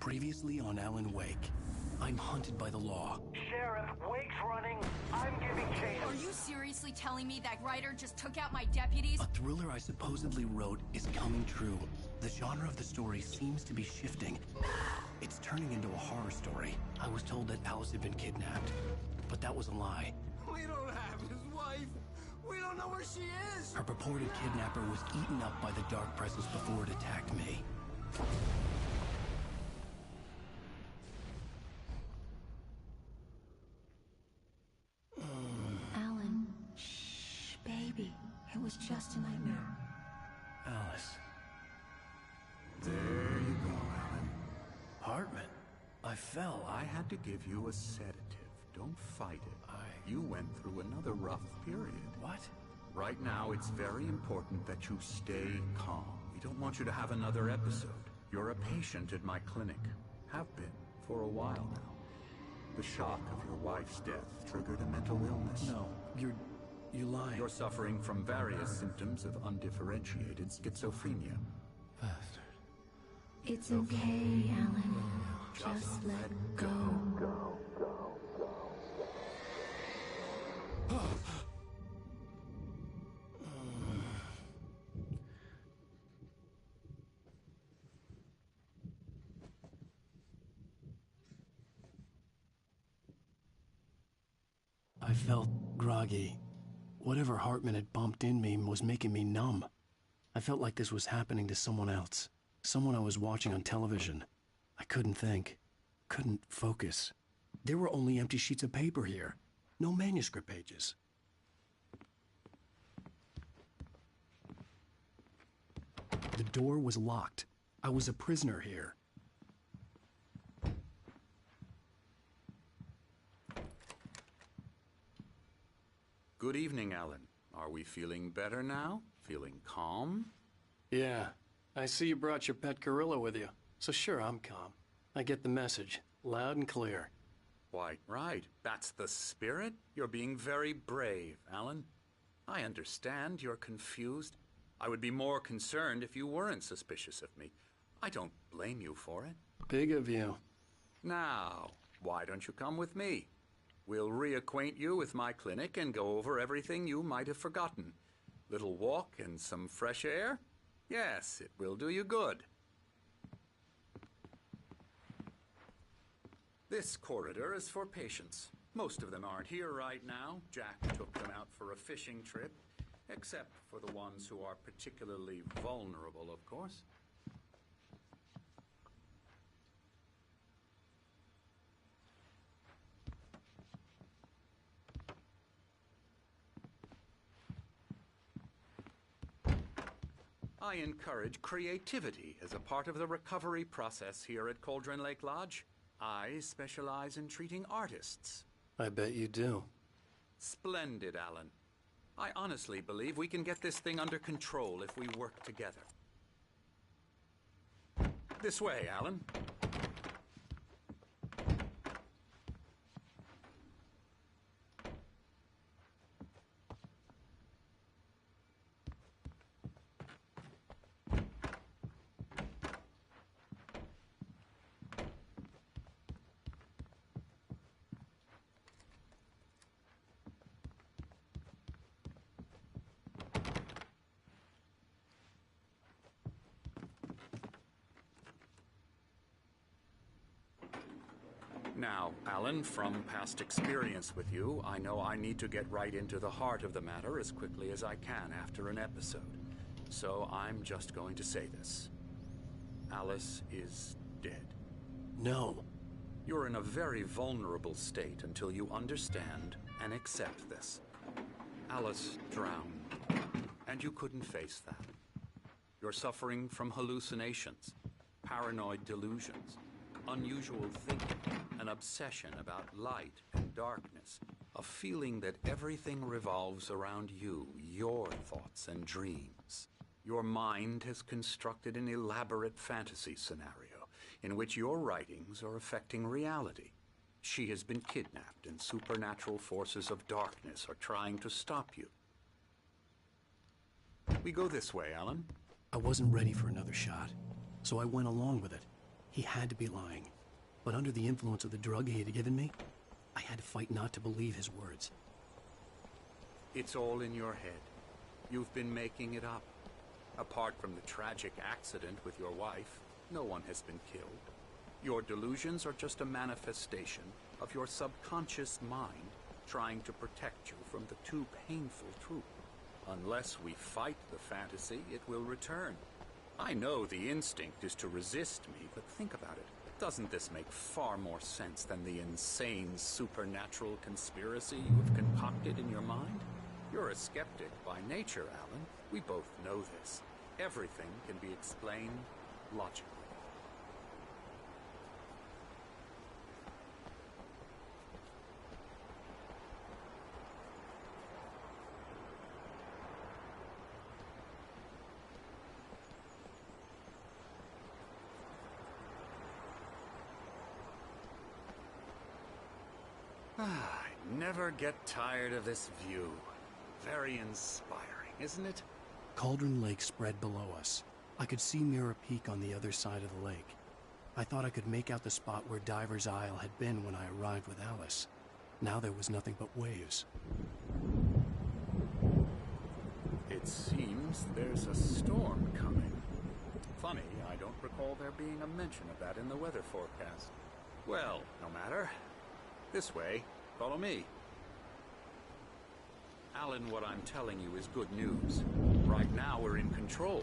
Previously on Alan Wake. I'm hunted by the law. Sheriff, Wake's running. I'm giving chase. Are you seriously telling me that writer just took out my deputies? A thriller I supposedly wrote is coming true. The genre of the story seems to be shifting. It's turning into a horror story. I was told that Alice had been kidnapped, but that was a lie. We don't have his wife. We don't know where she is. Her purported kidnapper was eaten up by the dark presence before it attacked me. Alan, shh, baby. It was just a nightmare. Alice. There you go, Alan. Hartman. I fell. I had to give you a sedative. Don't fight it. You went through another rough period. What? Right now, it's very important that you stay calm. We don't want you to have another episode. You're a patient at my clinic. Have been for a while now. The shock of your wife's death triggered a mental illness. No, you're lying. You're suffering from various symptoms of undifferentiated schizophrenia. Bastard. It's okay, Alan. Just let go. I felt groggy. Whatever Hartman had bumped in me was making me numb. I felt like this was happening to someone else. Someone I was watching on television. I couldn't think. Couldn't focus. There were only empty sheets of paper here. No manuscript pages. The door was locked. I was a prisoner here. Good evening, Alan. Are we feeling better now? Feeling calm? Yeah. I see you brought your pet gorilla with you. So sure, I'm calm. I get the message. Loud and clear. Why, right. That's the spirit. You're being very brave, Alan. I understand you're confused. I would be more concerned if you weren't suspicious of me. I don't blame you for it. Big of you. Now, why don't you come with me? We'll reacquaint you with my clinic and go over everything you might have forgotten. Little walk and some fresh air? Yes, it will do you good. This corridor is for patients. Most of them aren't here right now. Jack took them out for a fishing trip, except for the ones who are particularly vulnerable, of course. I encourage creativity as a part of the recovery process here at Cauldron Lake Lodge. I specialize in treating artists. I bet you do. Splendid, Alan. I honestly believe we can get this thing under control if we work together. This way, Alan. Now, Alan, from past experience with you, I know I need to get right into the heart of the matter as quickly as I can after an episode. So I'm just going to say this. Alice is dead. No. You're in a very vulnerable state until you understand and accept this. Alice drowned, and you couldn't face that. You're suffering from hallucinations, paranoid delusions, unusual thinking, an obsession about light and darkness, a feeling that everything revolves around you, your thoughts and dreams. Your mind has constructed an elaborate fantasy scenario in which your writings are affecting reality. She has been kidnapped, and supernatural forces of darkness are trying to stop you. We go this way, Alan. I wasn't ready for another shot, so I went along with it. He had to be lying. But under the influence of the drug he had given me, I had to fight not to believe his words. It's all in your head. You've been making it up. Apart from the tragic accident with your wife, no one has been killed. Your delusions are just a manifestation of your subconscious mind trying to protect you from the too painful truth. Unless we fight the fantasy, it will return. I know the instinct is to resist me, but think about it. Doesn't this make far more sense than the insane supernatural conspiracy you have concocted in your mind? You're a skeptic by nature, Alan. We both know this. Everything can be explained logically. I never get tired of this view. Very inspiring, isn't it? Cauldron Lake spread below us. I could see Mirror Peak on the other side of the lake. I thought I could make out the spot where Diver's Isle had been when I arrived with Alice. Now there was nothing but waves. It seems there's a storm coming. Funny, I don't recall there being a mention of that in the weather forecast. Well, no matter. This way. Follow me. Alan, what I'm telling you is good news. Right now, we're in control.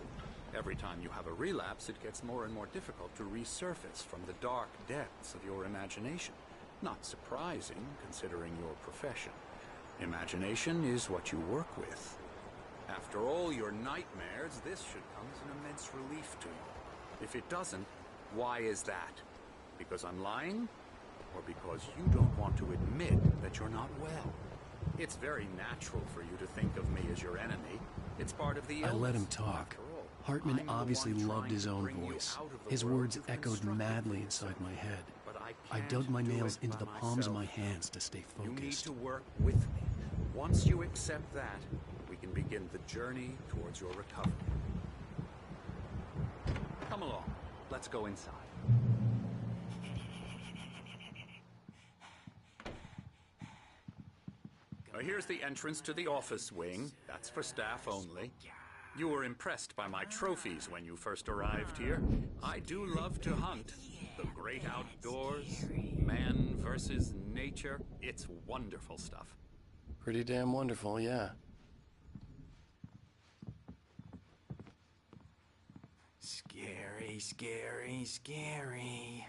Every time you have a relapse, it gets more and more difficult to resurface from the dark depths of your imagination. Not surprising, considering your profession. Imagination is what you work with. After all your nightmares, this should come as an immense relief to you. If it doesn't, why is that? Because I'm lying? Or because you don't want to admit that you're not well? It's very natural for you to think of me as your enemy. It's part of the illness. I let him talk. Hartman obviously loved his own voice. His words echoed madly inside my head. I dug my nails into the palms of my hands to stay focused. You need to work with me. Once you accept that, we can begin the journey towards your recovery. Come along. Let's go inside. Now here's the entrance to the office wing. That's for staff only. You were impressed by my trophies when you first arrived here. I do love to hunt. The great outdoors, man versus nature. It's wonderful stuff. Pretty damn wonderful, yeah. Scary, scary, scary.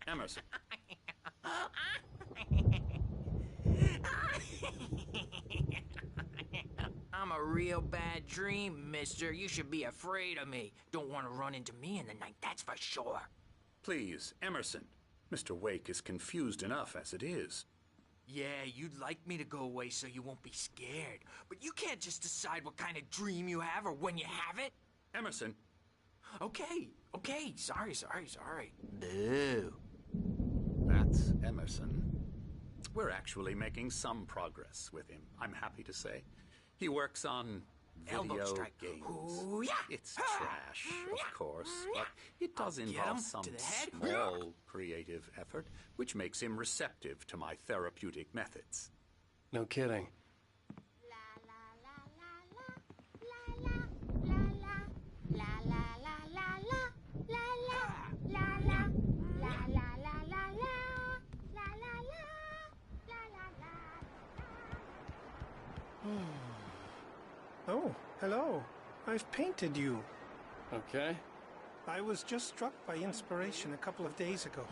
Emerson. I'm a real bad dream, mister. You should be afraid of me. Don't want to run into me in the night, that's for sure. Please, Emerson. Mr. Wake is confused enough as it is. Yeah, you'd like me to go away so you won't be scared. But you can't just decide what kind of dream you have or when you have it. Emerson. Okay. Sorry. Boo. That's Emerson. We're actually making some progress with him, I'm happy to say. He works on Elbow video strike. games. Ooh, yeah. It's trash, of course, but it does I'll get involve him some to the head. small creative effort, which makes him receptive to my therapeutic methods. No kidding. Oh, hello. I've painted you. Okay. I was just struck by inspiration a couple of days ago.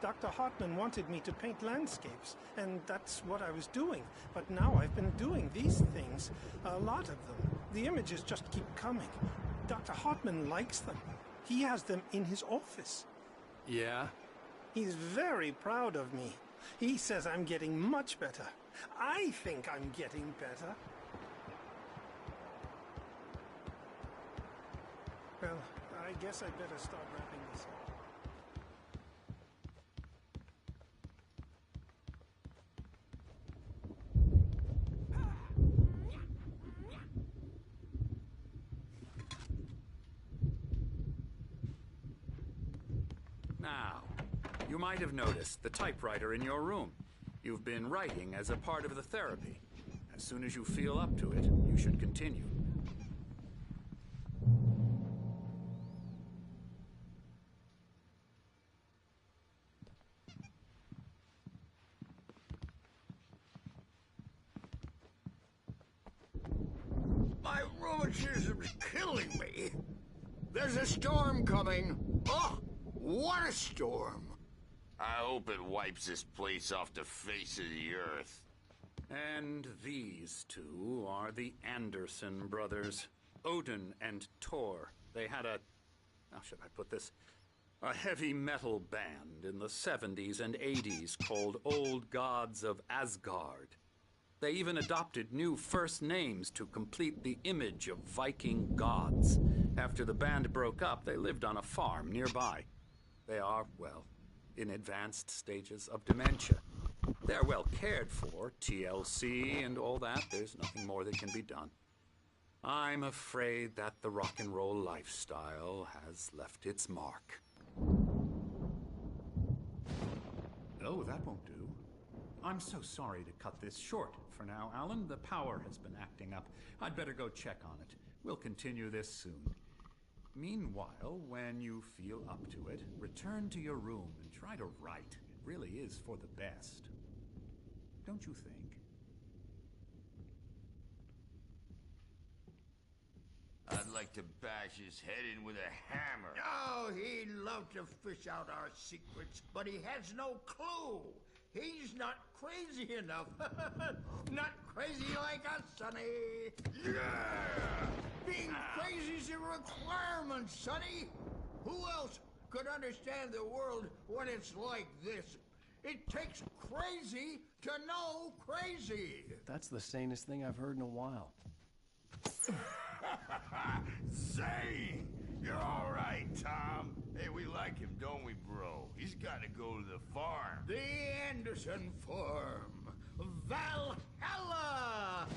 Dr. Hartman wanted me to paint landscapes, and that's what I was doing. But now I've been doing these things, a lot of them. The images just keep coming. Dr. Hartman likes them. He has them in his office. Yeah? He's very proud of me. He says I'm getting much better. I think I'm getting better. Well, I guess I'd better start wrapping this up. Now, you might have noticed the typewriter in your room. You've been writing as a part of the therapy. As soon as you feel up to it, you should continue. My rheumatism's killing me. There's a storm coming. Oh, what a storm. I hope it wipes this place off the face of the earth. And these two are the Anderson brothers, Odin and Tor. They had a, how should I put this, a heavy metal band in the 70s and 80s called Old Gods of Asgard. They even adopted new first names to complete the image of Viking gods. After the band broke up, they lived on a farm nearby. They are, well, in advanced stages of dementia. They're well cared for, TLC and all that. There's nothing more that can be done. I'm afraid that the rock and roll lifestyle has left its mark. Oh, that won't do. I'm so sorry to cut this short for now, Alan. The power has been acting up. I'd better go check on it. We'll continue this soon. Meanwhile, when you feel up to it, return to your room and try to write. It really is for the best. Don't you think? I'd like to bash his head in with a hammer. Oh, he'd love to fish out our secrets, but he has no clue. He's not crazy enough. Not crazy like us, Sonny. Yeah! Being crazy's a requirement, Sonny. Who else could understand the world when it's like this? It takes crazy to know crazy. That's the sanest thing I've heard in a while. Zane! You're all right, Tom. Hey, we like him, don't we, bro? He's got to go to the farm. The Anderson Farm. Valhalla!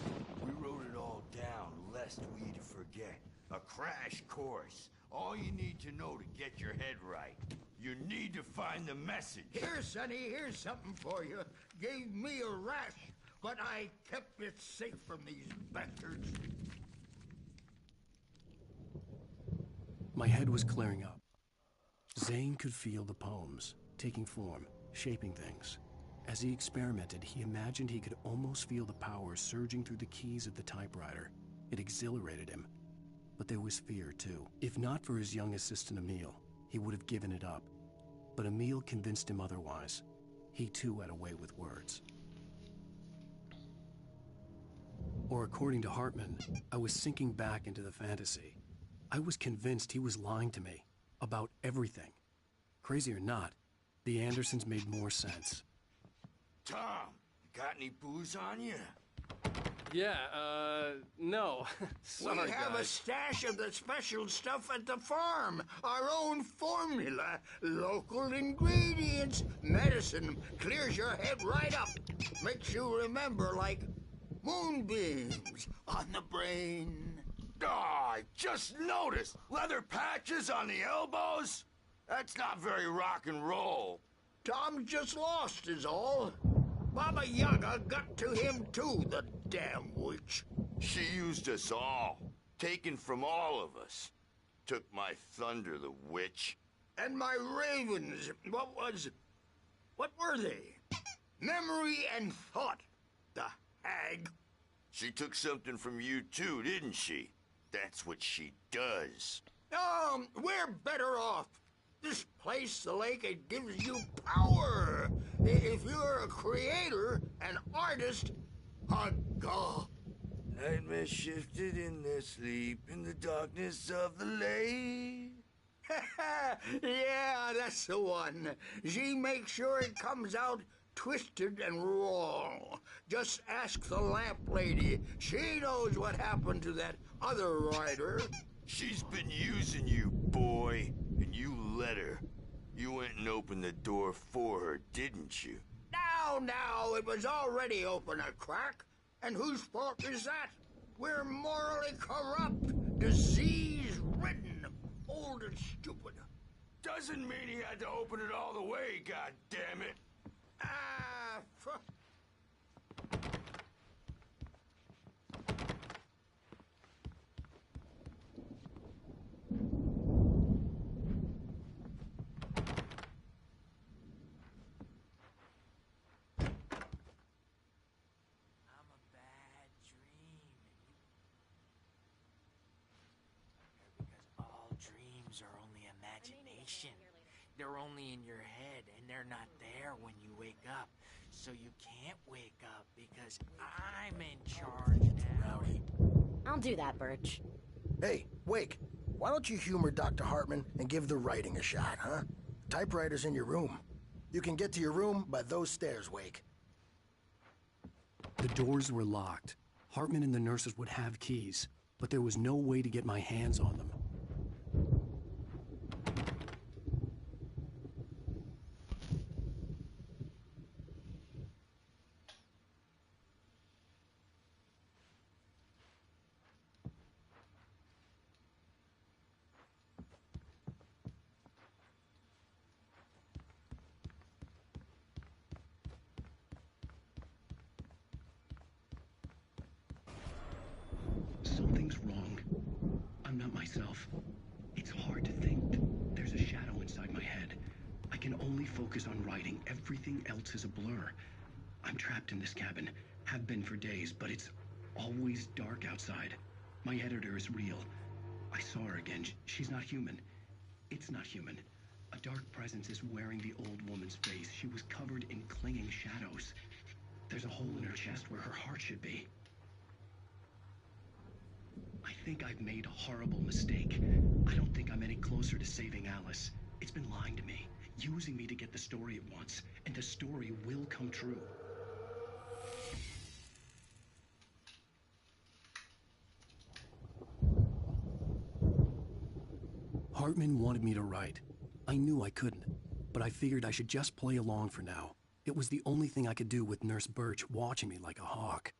We wrote it all down, lest we'd forget. A crash course. All you need to know to get your head right. You need to find the message. Here, Sonny, here's something for you. Gave me a rash, but I kept it safe from these bastards. My head was clearing up. Zane could feel the poems, taking form, shaping things. As he experimented, he imagined he could almost feel the power surging through the keys of the typewriter. It exhilarated him. But there was fear, too. If not for his young assistant Emil, he would have given it up. But Emil convinced him otherwise. He, too, had a way with words. Or according to Hartman, I was sinking back into the fantasy. I was convinced he was lying to me about everything. Crazy or not, the Andersons made more sense. Tom, got any booze on you? Yeah, no. Sorry, we have guys. a stash of the special stuff at the farm. Our own formula. Local ingredients. Medicine clears your head right up. Makes you remember like moonbeams on the brain. Oh, I just noticed. Leather patches on the elbows? That's not very rock and roll. Tom just lost is all. Baba Yaga got to him too, the damn witch. She used us all. Taken from all of us. Took my thunder, the witch. And my ravens. What were they? Memory and thought. The hag. She took something from you too, didn't she? That's what she does. We're better off. This place, the lake, it gives you power. If you're a creator, an artist, a god. Nightmare shifted in their sleep in the darkness of the lake. Yeah, that's the one. She makes sure it comes out twisted and wrong. Just ask the lamp lady. She knows what happened to that other writer. She's been using you, boy, and you let her. You went and opened the door for her, didn't you? Now, it was already open a crack. And whose fault is that? We're morally corrupt, disease-ridden, old and stupid. Doesn't mean he had to open it all the way, god damn it. Ah, I'm a bad dream, because all dreams are only imagination. They're only in your head, and they're not there when you wake up. So you can't wake up because I'm in charge now. Rowdy. I'll do that, Birch. Hey, Wake, why don't you humor Dr. Hartman and give the writing a shot, huh? Typewriter's in your room. You can get to your room by those stairs, Wake. The doors were locked. Hartman and the nurses would have keys, but there was no way to get my hands on them. Something's wrong. I'm not myself. It's hard to think. There's a shadow inside my head. I can only focus on writing. Everything else is a blur. I'm trapped in this cabin. Have been for days, but it's always dark outside. My editor is real. I saw her again. She's not human. It's not human. A dark presence is wearing the old woman's face. She was covered in clinging shadows. There's a hole in her chest where her heart should be. I think I've made a horrible mistake. I don't think I'm any closer to saving Alice. It's been lying to me, using me to get the story it wants, and the story will come true. Hartman wanted me to write. I knew I couldn't, but I figured I should just play along for now. It was the only thing I could do with Nurse Birch watching me like a hawk.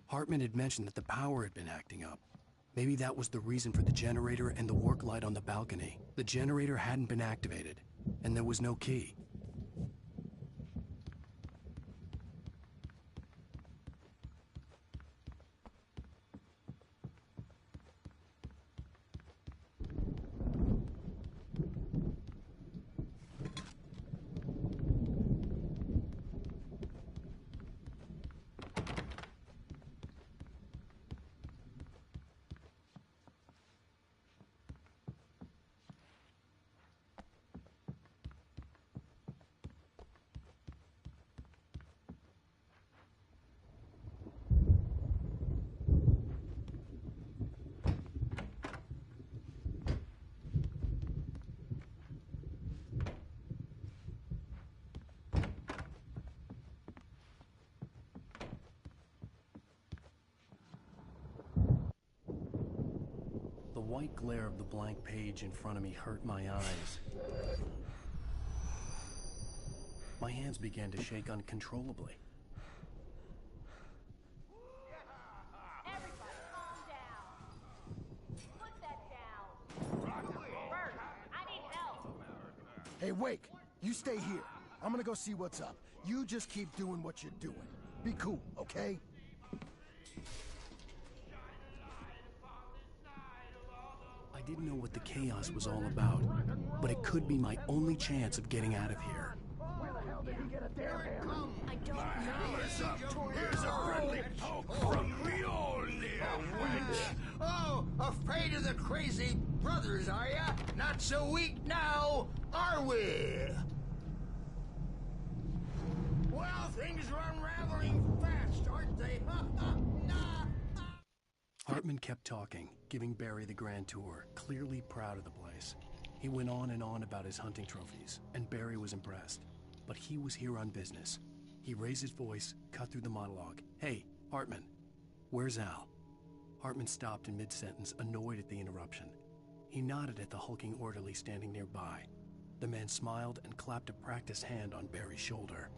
Hartman had mentioned that the power had been acting up. Maybe that was the reason for the generator and the work light on the balcony. The generator hadn't been activated, and there was no key. The white glare of the blank page in front of me hurt my eyes. My hands began to shake uncontrollably. Everybody calm down. Put that down. Bert, I need help. Hey, Wake, you stay here. I'm gonna go see what's up. You just keep doing what you're doing. Be cool, okay? didn't know what the chaos was all about, but it could be my only chance of getting out of here. Where the hell did he get a damn hand? I don't know. Here's a friendly poke from Mjolnir, wench. Oh, afraid of the crazy brothers, are ya? Not so weak now, are we? Well, things are unraveling fast, aren't they? Hartman kept talking, giving Barry the grand tour, clearly proud of the place. He went on and on about his hunting trophies, and Barry was impressed. But he was here on business. He raised his voice, cut through the monologue. Hey, Hartman, where's Al? Hartman stopped in mid-sentence, annoyed at the interruption. He nodded at the hulking orderly standing nearby. The man smiled and clapped a practiced hand on Barry's shoulder.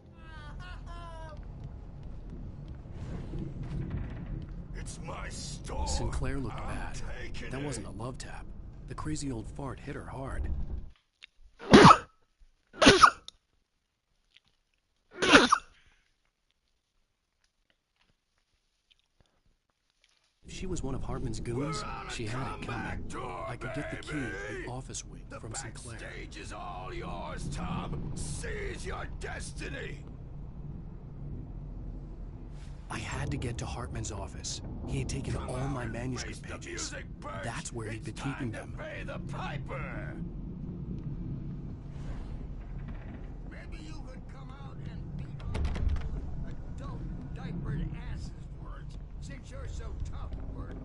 It's my store. Sinclair looked I'm bad. taking That it. wasn't a love tap. The crazy old fart hit her hard. If she was one of Hartman's goons, she had it coming. I could get the key to the office wing from Sinclair. Stage is all yours, Tom. Seize your destiny. I had to get to Hartman's office. He had taken all my manuscript Face the pages. music, Birch. That's where he'd been It's keeping time to them. pay the piper. Maybe you could come out and beat on adult diapered asses for it, since you're so tough, Bert.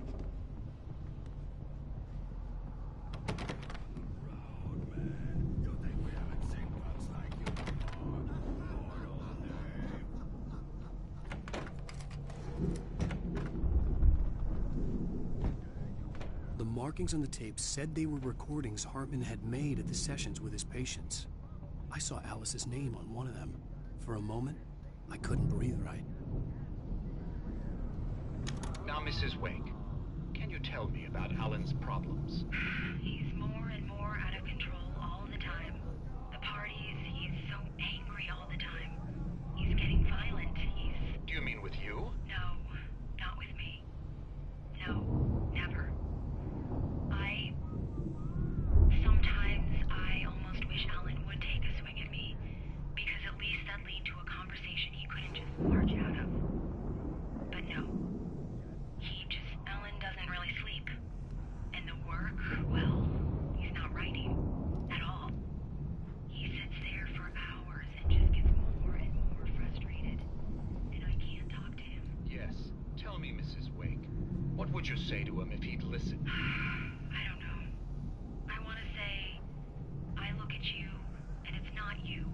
Proud man. You think we haven't seen punks like you before? Lord only. The markings on the tape said they were recordings Hartman had made at the sessions with his patients. I saw Alice's name on one of them. For a moment, I couldn't breathe right. Now, Mrs. Wake, can you tell me about Alan's problems? He's more and more out of control all the time. The parties, he's so angry all the time. He's getting violent. Do you mean with you? No, not with me. No, never. Sometimes I almost wish Alan would take a swing at me, because at least that'd lead to a conversation he couldn't just march out of. But no. Alan doesn't really sleep. And the work, well, he's not writing at all. He sits there for hours and just gets more and more frustrated. And I can't talk to him. Yes. Tell me, Mrs. Wake, what would you say to him if he'd listen? I don't know. I want to say, I look at you, and it's not you.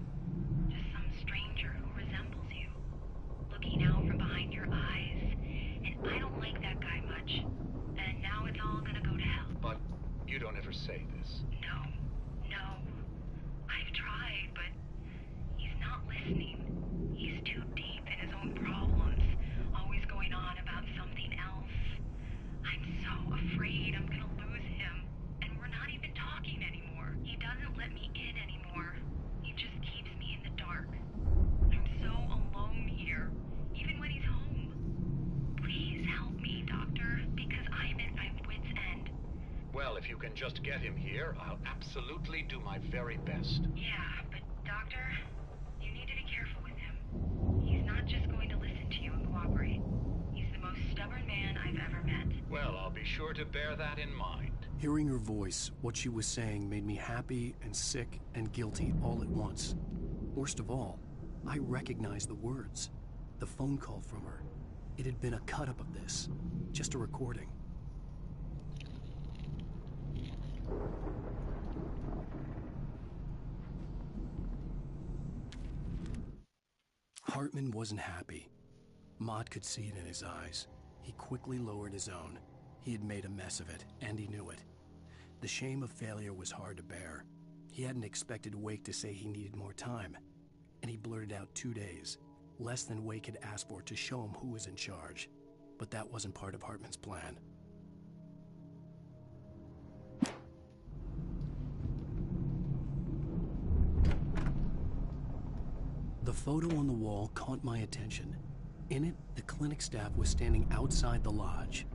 Just some stranger who resembles you. Looking out from behind your eyes. And I don't like that guy much. And now it's all gonna go to hell. But you don't ever say this. No. I've tried, but he's not listening. He's too deep in his own problems. Always going on about something else. I'm so afraid I'm gonna lose him. And we're not even talking anymore. He doesn't let me in anymore. He just keeps me in the dark. I'm so alone here, even when he's home. Please help me, Doctor, because I'm at my wit's end. Well, if you can just get him here, I'll absolutely do my very best. Yeah, but Doctor, you need to be careful with him. He's not just going to listen to you and cooperate. He's the most stubborn man I've ever met. Well, I'll be sure to bear that in mind. Hearing her voice, what she was saying made me happy and sick and guilty all at once. Worst of all, I recognized the words. The phone call from her. It had been a cut-up of this. Just a recording. Hartman wasn't happy. Mott could see it in his eyes. He quickly lowered his own. He had made a mess of it, and he knew it. The shame of failure was hard to bear. He hadn't expected Wake to say he needed more time, and he blurted out 2 days, less than Wake had asked for to show him who was in charge. But that wasn't part of Hartman's plan. The photo on the wall caught my attention. In it, the clinic staff was standing outside the lodge.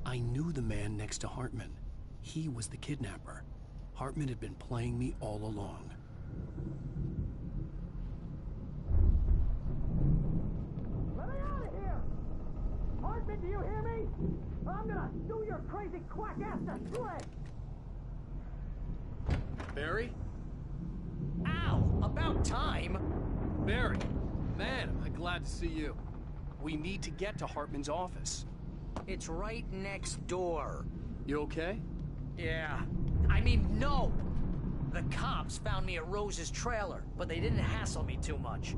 I knew the man next to Hartman. He was the kidnapper. Hartman had been playing me all along. Let me out of here! Hartman, do you hear me? I'm gonna sue your crazy quack ass to shreds! Barry? Ow! About time! Barry! Man, am I glad to see you. We need to get to Hartman's office. It's right next door. You okay? Yeah. I mean, no! The cops found me at Rose's trailer, but they didn't hassle me too much.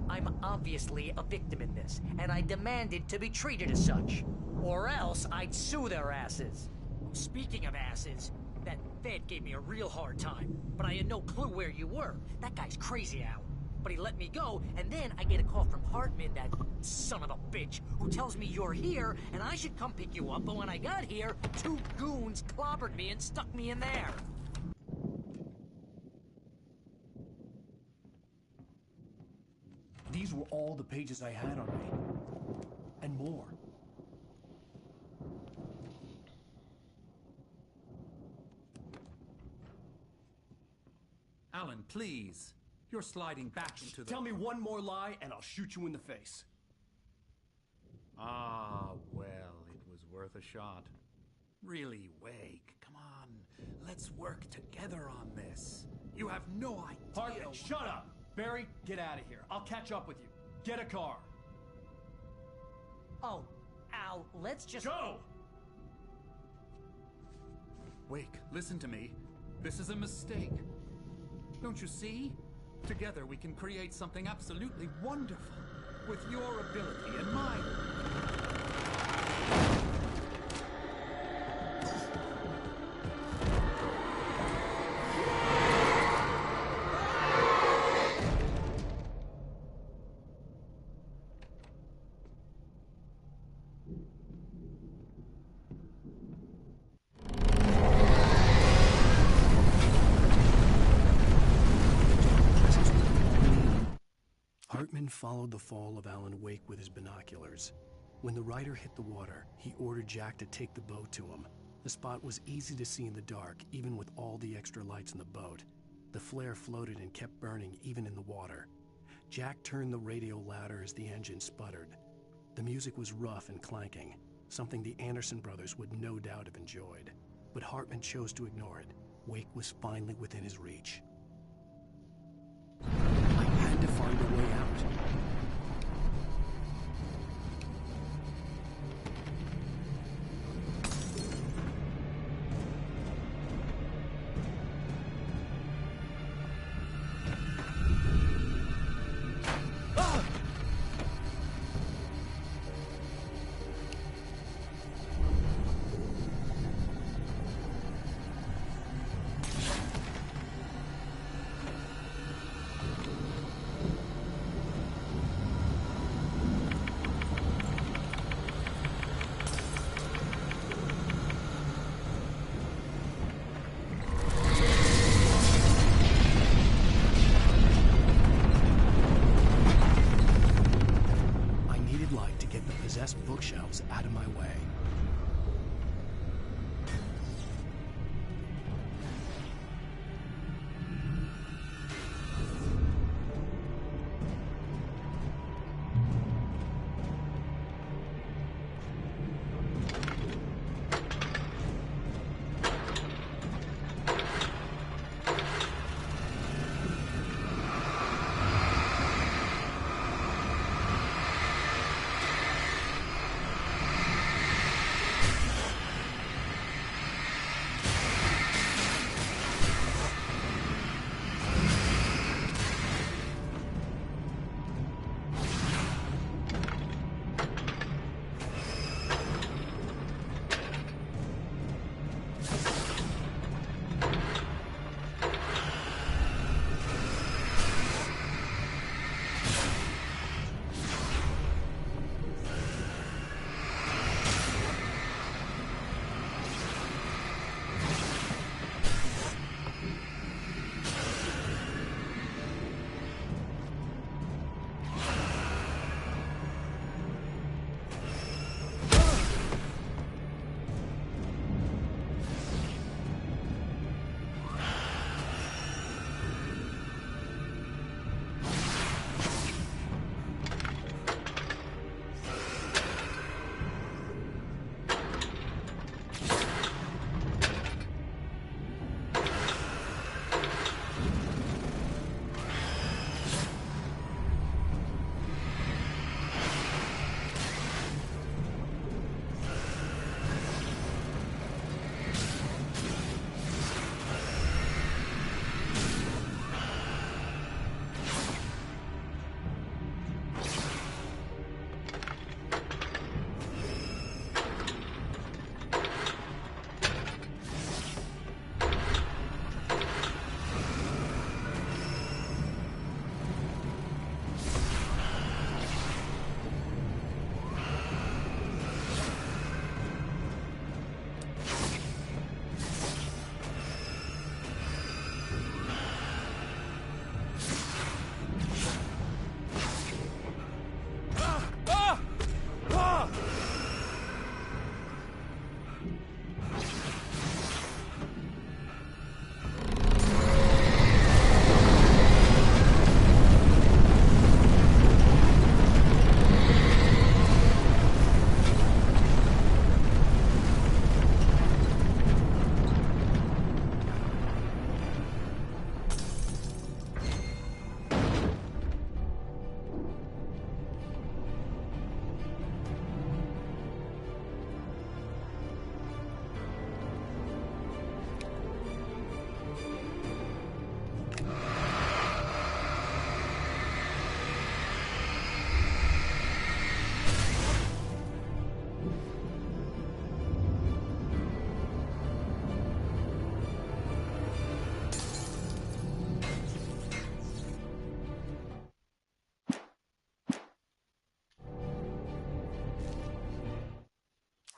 I'm obviously a victim in this, and I demanded to be treated as such. Or else I'd sue their asses. Speaking of asses, that Fed gave me a real hard time, but I had no clue where you were. That guy's crazy, Al. But he let me go, and then I get a call from Hartman, that son of a bitch, who tells me you're here, and I should come pick you up, but when I got here, 2 goons clobbered me and stuck me in there. These were all the pages I had on me. And more. Alan, please. You're sliding back into the... Tell me one more lie and I'll shoot you in the face. Ah, well, it was worth a shot. Really, Wake, come on. Let's work together on this. You have no idea... Hartman, shut up! Barry, get out of here. I'll catch up with you. Get a car. Oh, Al, let's just... Go! Wake, listen to me. This is a mistake. Don't you see? Together we can create something absolutely wonderful. With your ability and mine. Hartman followed the fall of Alan Wake with his binoculars. When the rider hit the water, he ordered Jack to take the boat to him. The spot was easy to see in the dark, even with all the extra lights in the boat. The flare floated and kept burning even in the water. Jack turned the radio louder as the engine sputtered. The music was rough and clanking, something the Anderson brothers would no doubt have enjoyed. But Hartman chose to ignore it. Wake was finally within his reach. I had to find a way out. Bookshelves out of my way.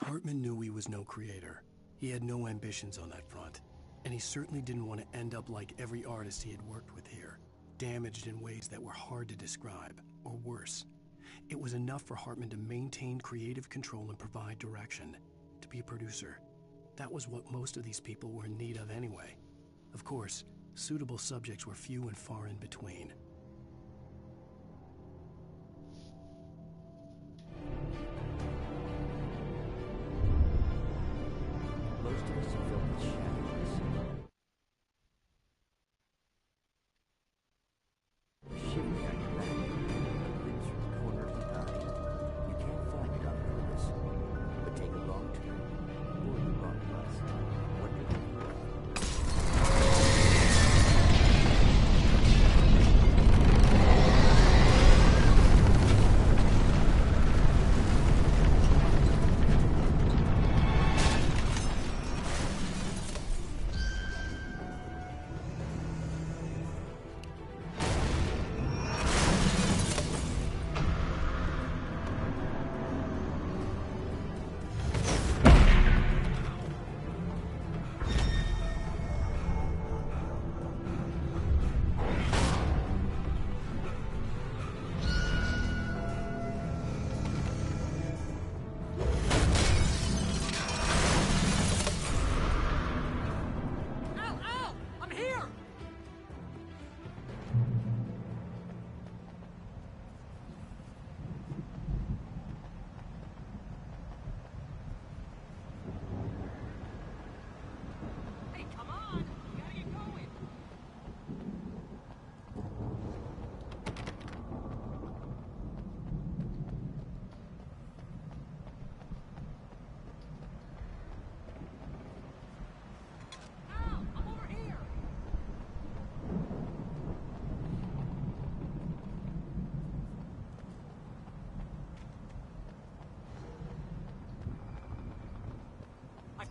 Hartman knew he was no creator. He had no ambitions on that front. And he certainly didn't want to end up like every artist he had worked with here, damaged in ways that were hard to describe, or worse. It was enough for Hartman to maintain creative control and provide direction, to be a producer. That was what most of these people were in need of anyway. Of course, suitable subjects were few and far in between. Most of us are filled with shadows. Shivering down your back, limbs from the corner of the eye. You can't find it on purpose, but take a wrong turn, or the wrong bus. What do you do?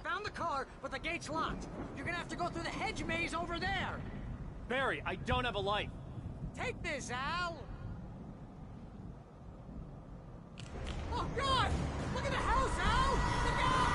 Found the car, but the gate's locked. You're gonna have to go through the hedge maze over there. Barry, I don't have a light. Take this, Al. Oh, God! Look at the house, Al! Look out!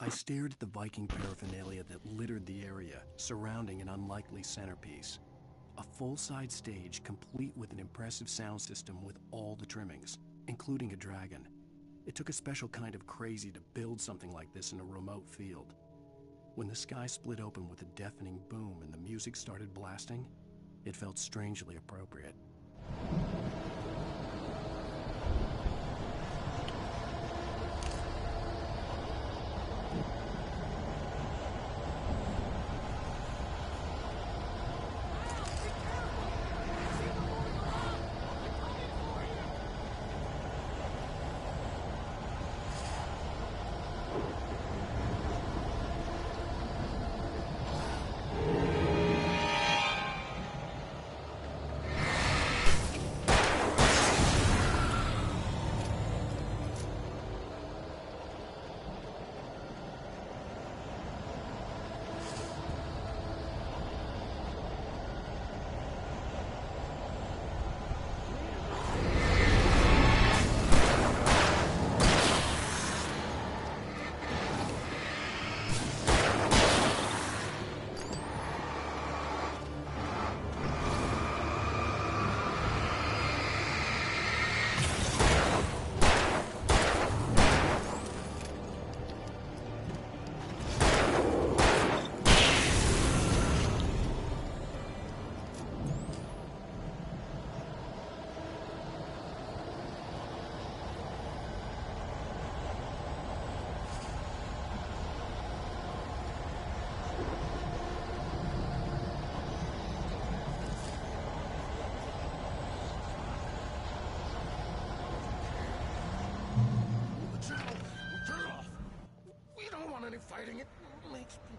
I stared at the Viking paraphernalia that littered the area, surrounding an unlikely centerpiece. A full-size stage complete with an impressive sound system with all the trimmings, including a dragon. It took a special kind of crazy to build something like this in a remote field. When the sky split open with a deafening boom and the music started blasting, it felt strangely appropriate. Fighting it makes me...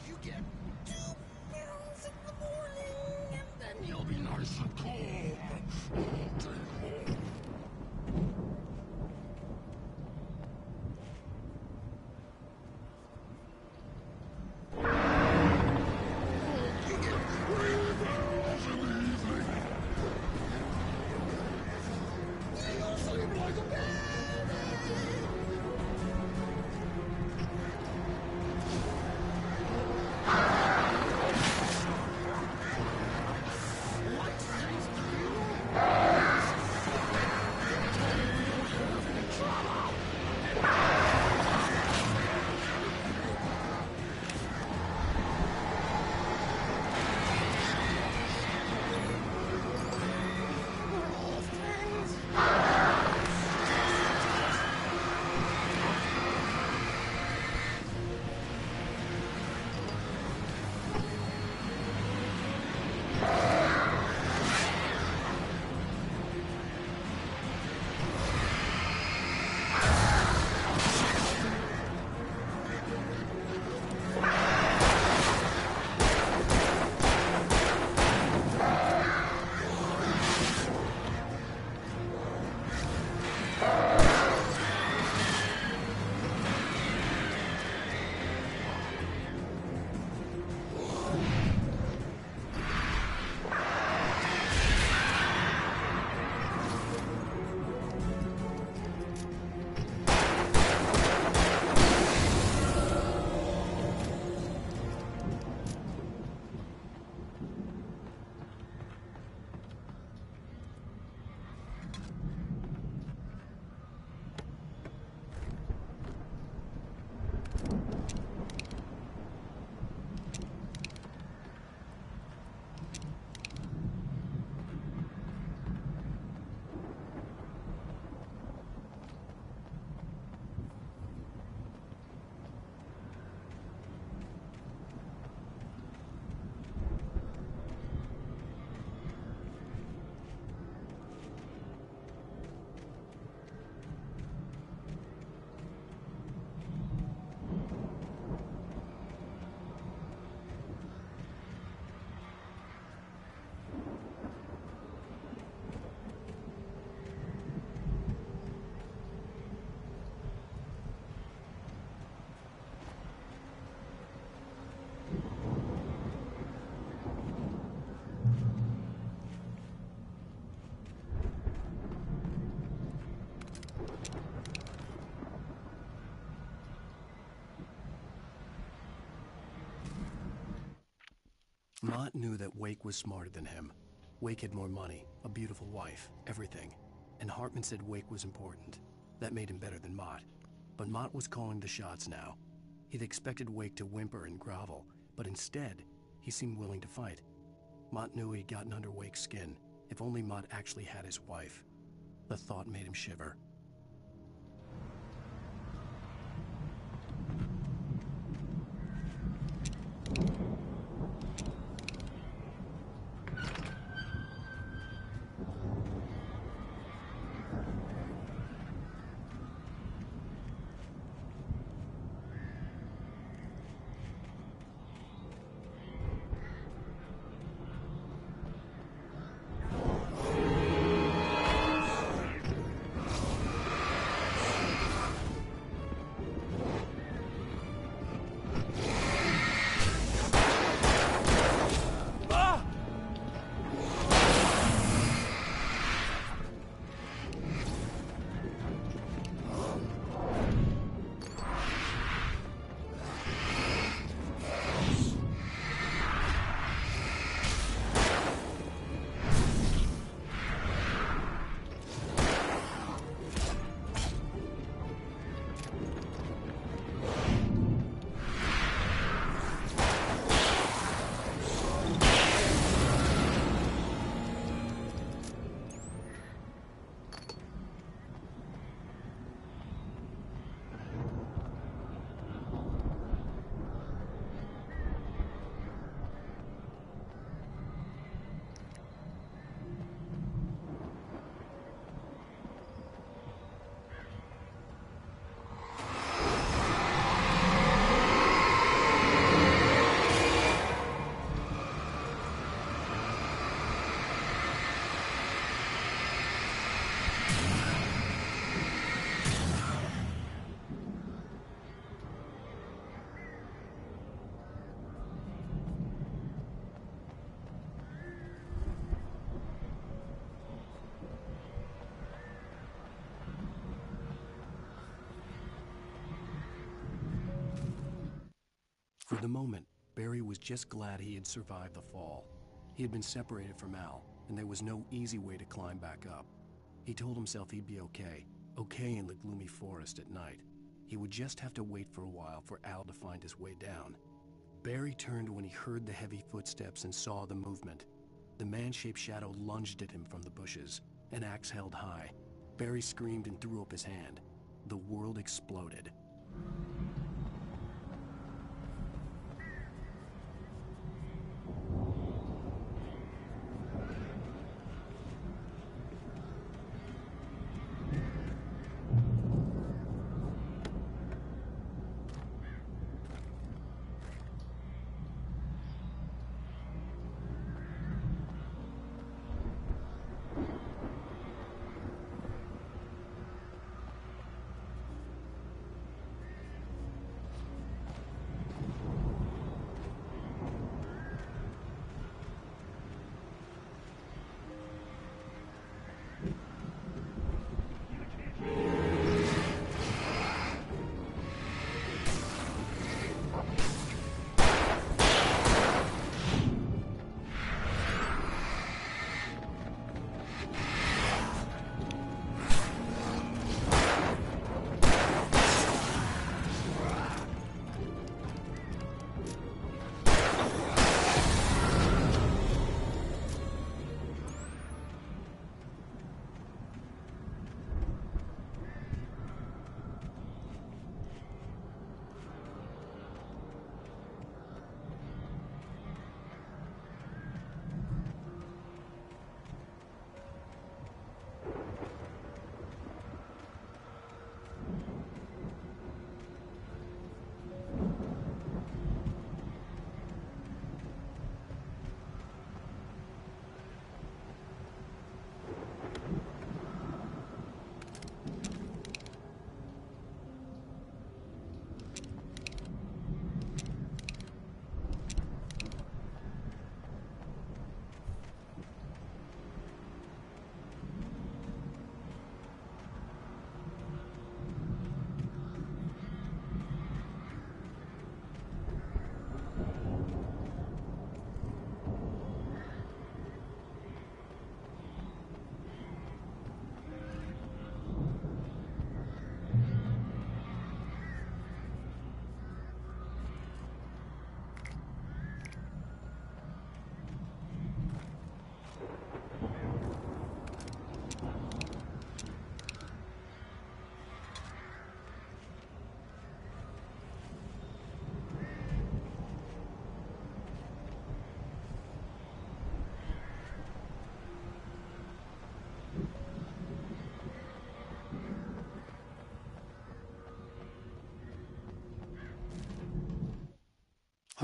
You get 2 pills in the morning, and then you'll be Mott knew that Wake was smarter than him. Wake had more money, a beautiful wife, everything. And Hartman said Wake was important. That made him better than Mott. But Mott was calling the shots now. He'd expected Wake to whimper and grovel, but instead, he seemed willing to fight. Mott knew he'd gotten under Wake's skin. If only Mott actually had his wife. The thought made him shiver. For the moment, Barry was just glad he had survived the fall. He had been separated from Al, and there was no easy way to climb back up. He told himself he'd be okay in the gloomy forest at night. He would just have to wait for a while for Al to find his way down. Barry turned when he heard the heavy footsteps and saw the movement. The man-shaped shadow lunged at him from the bushes, an axe held high. Barry screamed and threw up his hand. The world exploded.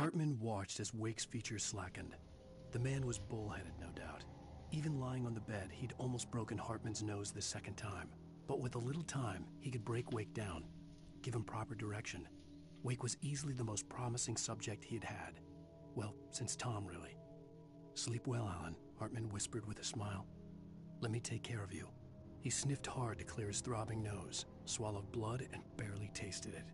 Hartman watched as Wake's features slackened. The man was bullheaded, no doubt. Even lying on the bed, he'd almost broken Hartman's nose the second time. But with a little time, he could break Wake down, give him proper direction. Wake was easily the most promising subject he had had. Well, since Tom, really. Sleep well, Alan, Hartman whispered with a smile. Let me take care of you. He sniffed hard to clear his throbbing nose, swallowed blood, and barely tasted it.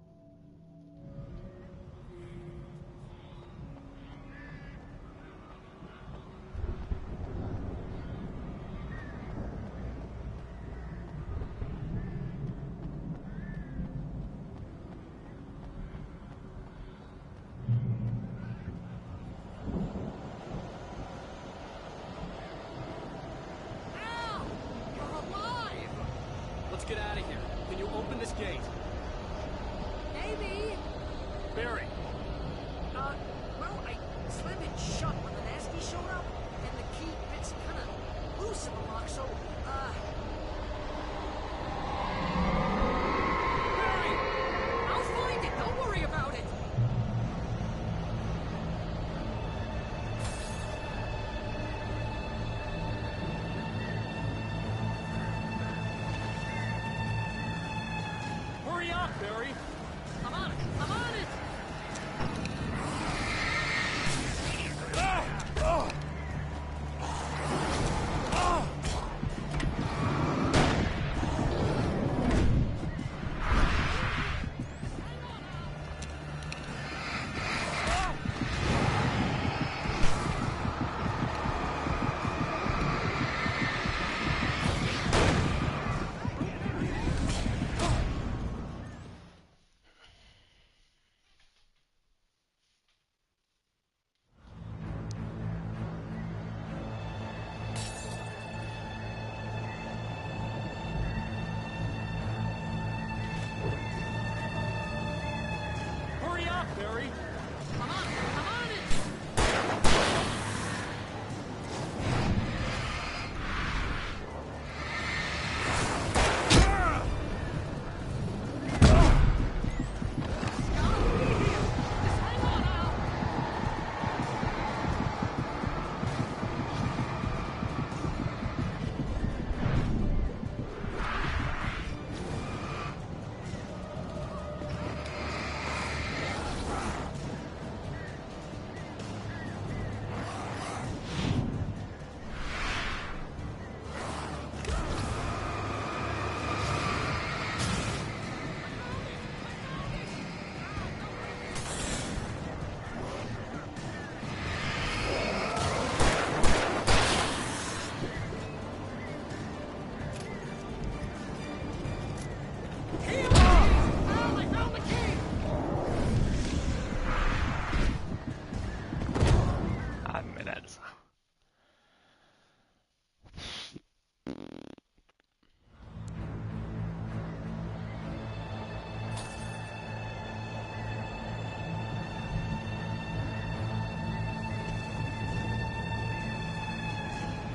Let's get out of here. Can you open this gate? Maybe. Barry. Well, I slammed it shut when the nasty showed up, and the key fits kind of loose in the lock, so, Barry! I'll find it, don't worry about it! Hurry up, Barry! I'm on it! I'm on it! Hurry up, Barry! I'm on it! I'm on it!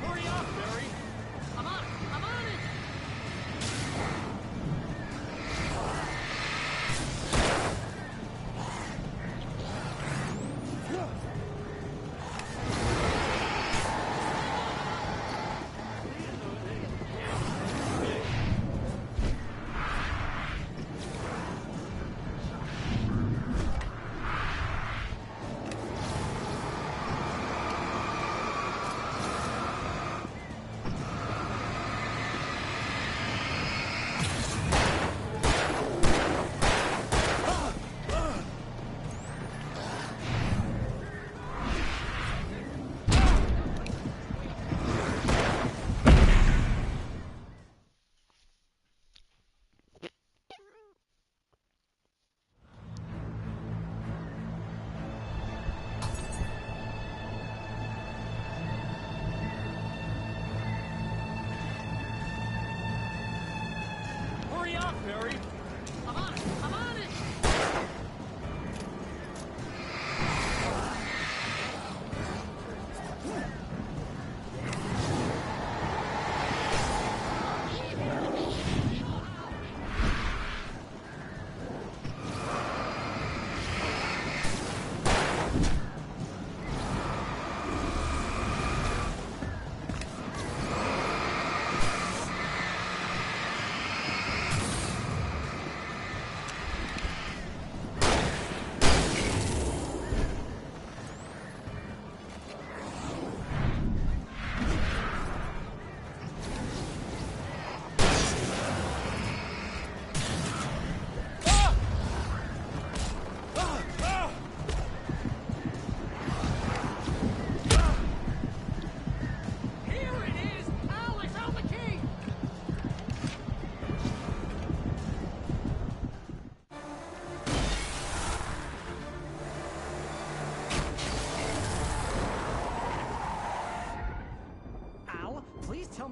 Hurry up, Barry! I'm on it! I'm on it! Hurry up, Barry! I'm on it! I'm on it!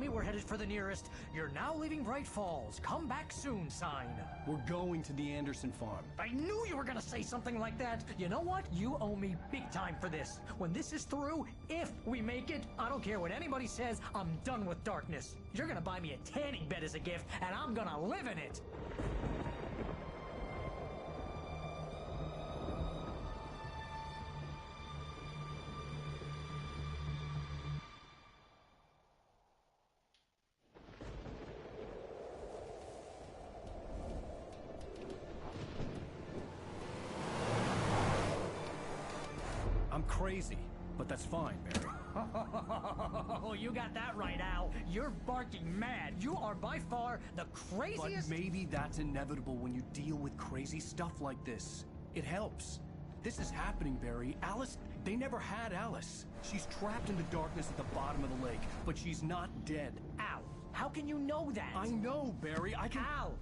me we're headed for the nearest "You're now leaving Bright Falls. Come back soon" sign. We're going to the Anderson farm. I knew you were gonna say something like that. You know what? You owe me big time for this. When this is through, if we make it, I don't care what anybody says, I'm done with darkness. You're gonna buy me a tanning bed as a gift, and I'm gonna live in it. I'm crazy, but that's fine, Barry. Oh, you got that right, Al. You're barking mad. You are by far the craziest... But maybe that's inevitable when you deal with crazy stuff like this. It helps. This is happening, Barry. Alice, they never had Alice. She's trapped in the darkness at the bottom of the lake, but she's not dead. Al, how can you know that? I know, Barry. I can... Al,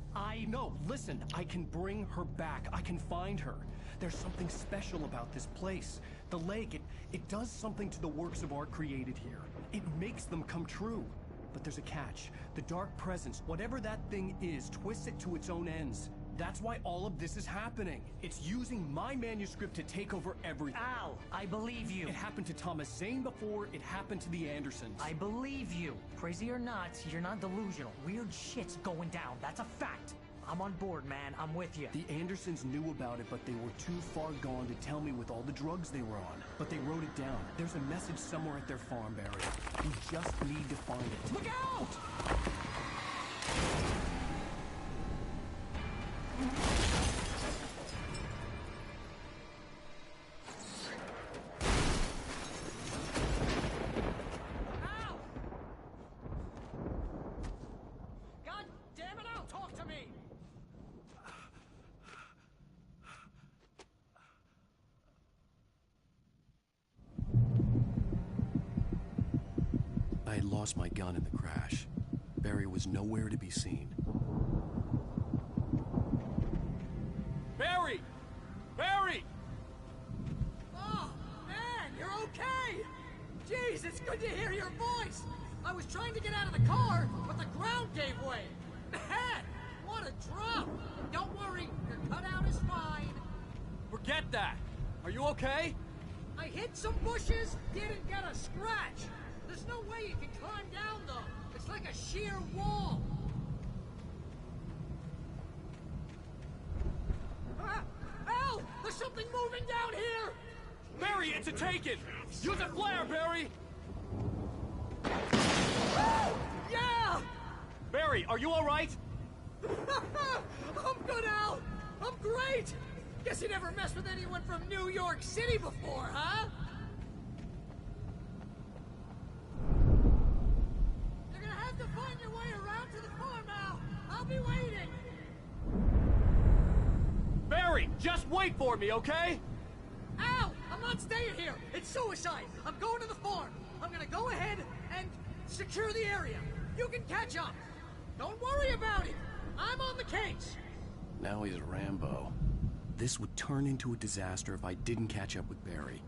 No, listen. I can bring her back. I can find her. There's something special about this place. The lake, it does something to the works of art created here. It makes them come true. But there's a catch. The dark presence, whatever that thing is, twists it to its own ends. That's why all of this is happening. It's using my manuscript to take over everything. Al, I believe you. It happened to Thomas Zane before, it happened to the Andersons. I believe you. Crazy or not, you're not delusional. Weird shit's going down. That's a fact. I'm on board, man. I'm with you. The Andersons knew about it, but they were too far gone to tell me with all the drugs they were on. But they wrote it down. There's a message somewhere at their farm, Barry. We just need to find it. Look out! I had lost my gun in the crash. Barry was nowhere to be seen. Barry! Barry! Oh, man, you're okay! Jeez, it's good to hear your voice! I was trying to get out of the car, but the ground gave way! Man, what a drop! Don't worry, your cutout is fine. Forget that! Are you okay? I hit some bushes, didn't get a scratch. There's no way you can climb down, though. It's like a sheer wall. Al! There's something moving down here! Barry, it's a taken! Use a flare, Barry! Yeah! Barry, are you alright? I'm good, Al! I'm great! Guess you never messed with anyone from New York City before, huh? You're gonna have to find your way around to the farm, Al. I'll be waiting. Barry, just wait for me, okay? Al, I'm not staying here. It's suicide. I'm going to the farm. I'm gonna go ahead and secure the area. You can catch up. Don't worry about it. I'm on the case. Now he's Rambo. This would turn into a disaster if I didn't catch up with Barry.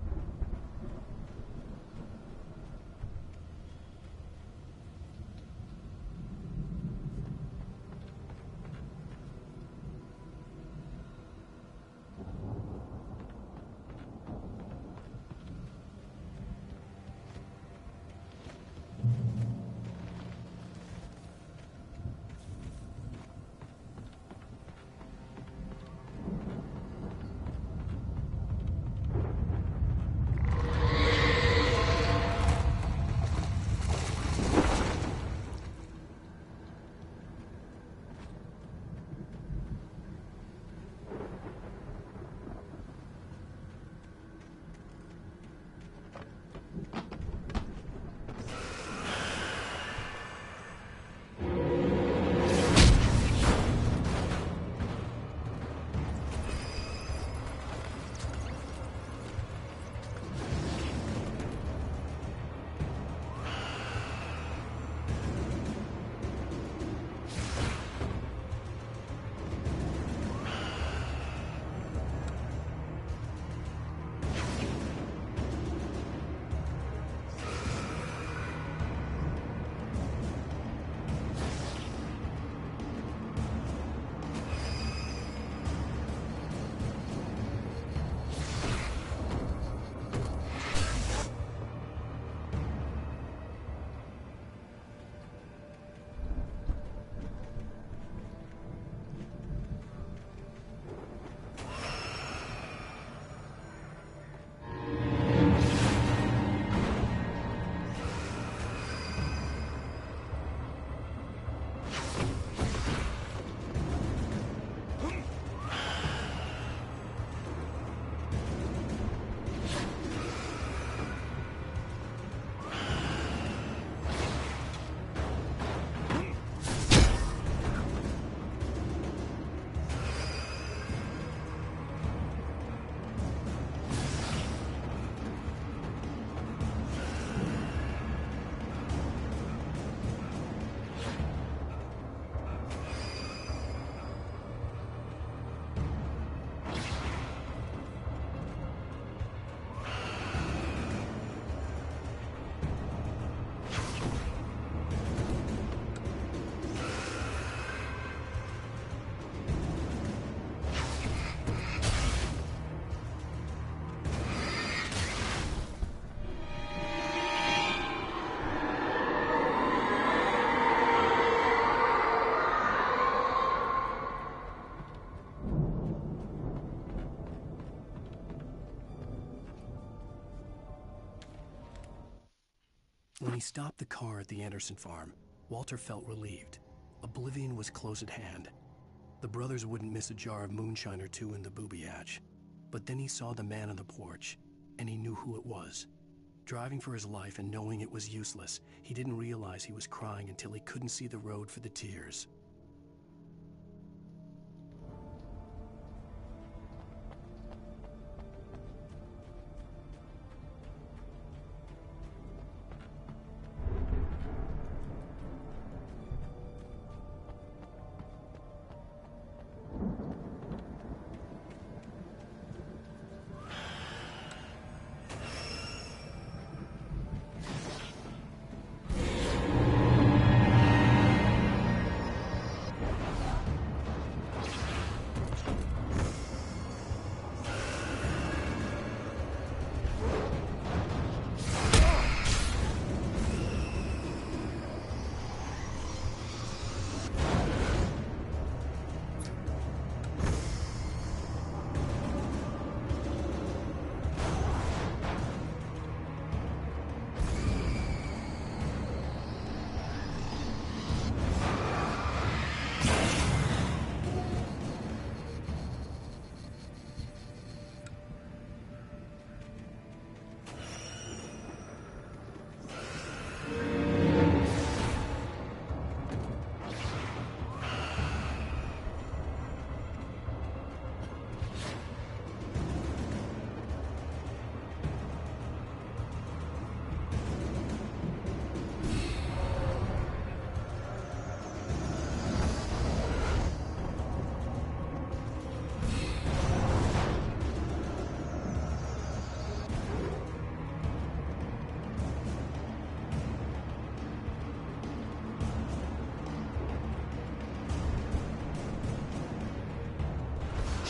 When he stopped the car at the Anderson farm, Walter felt relieved. Oblivion was close at hand. The brothers wouldn't miss a jar of moonshine or two in the booby hatch. But then he saw the man on the porch, and he knew who it was. Driving for his life and knowing it was useless, he didn't realize he was crying until he couldn't see the road for the tears.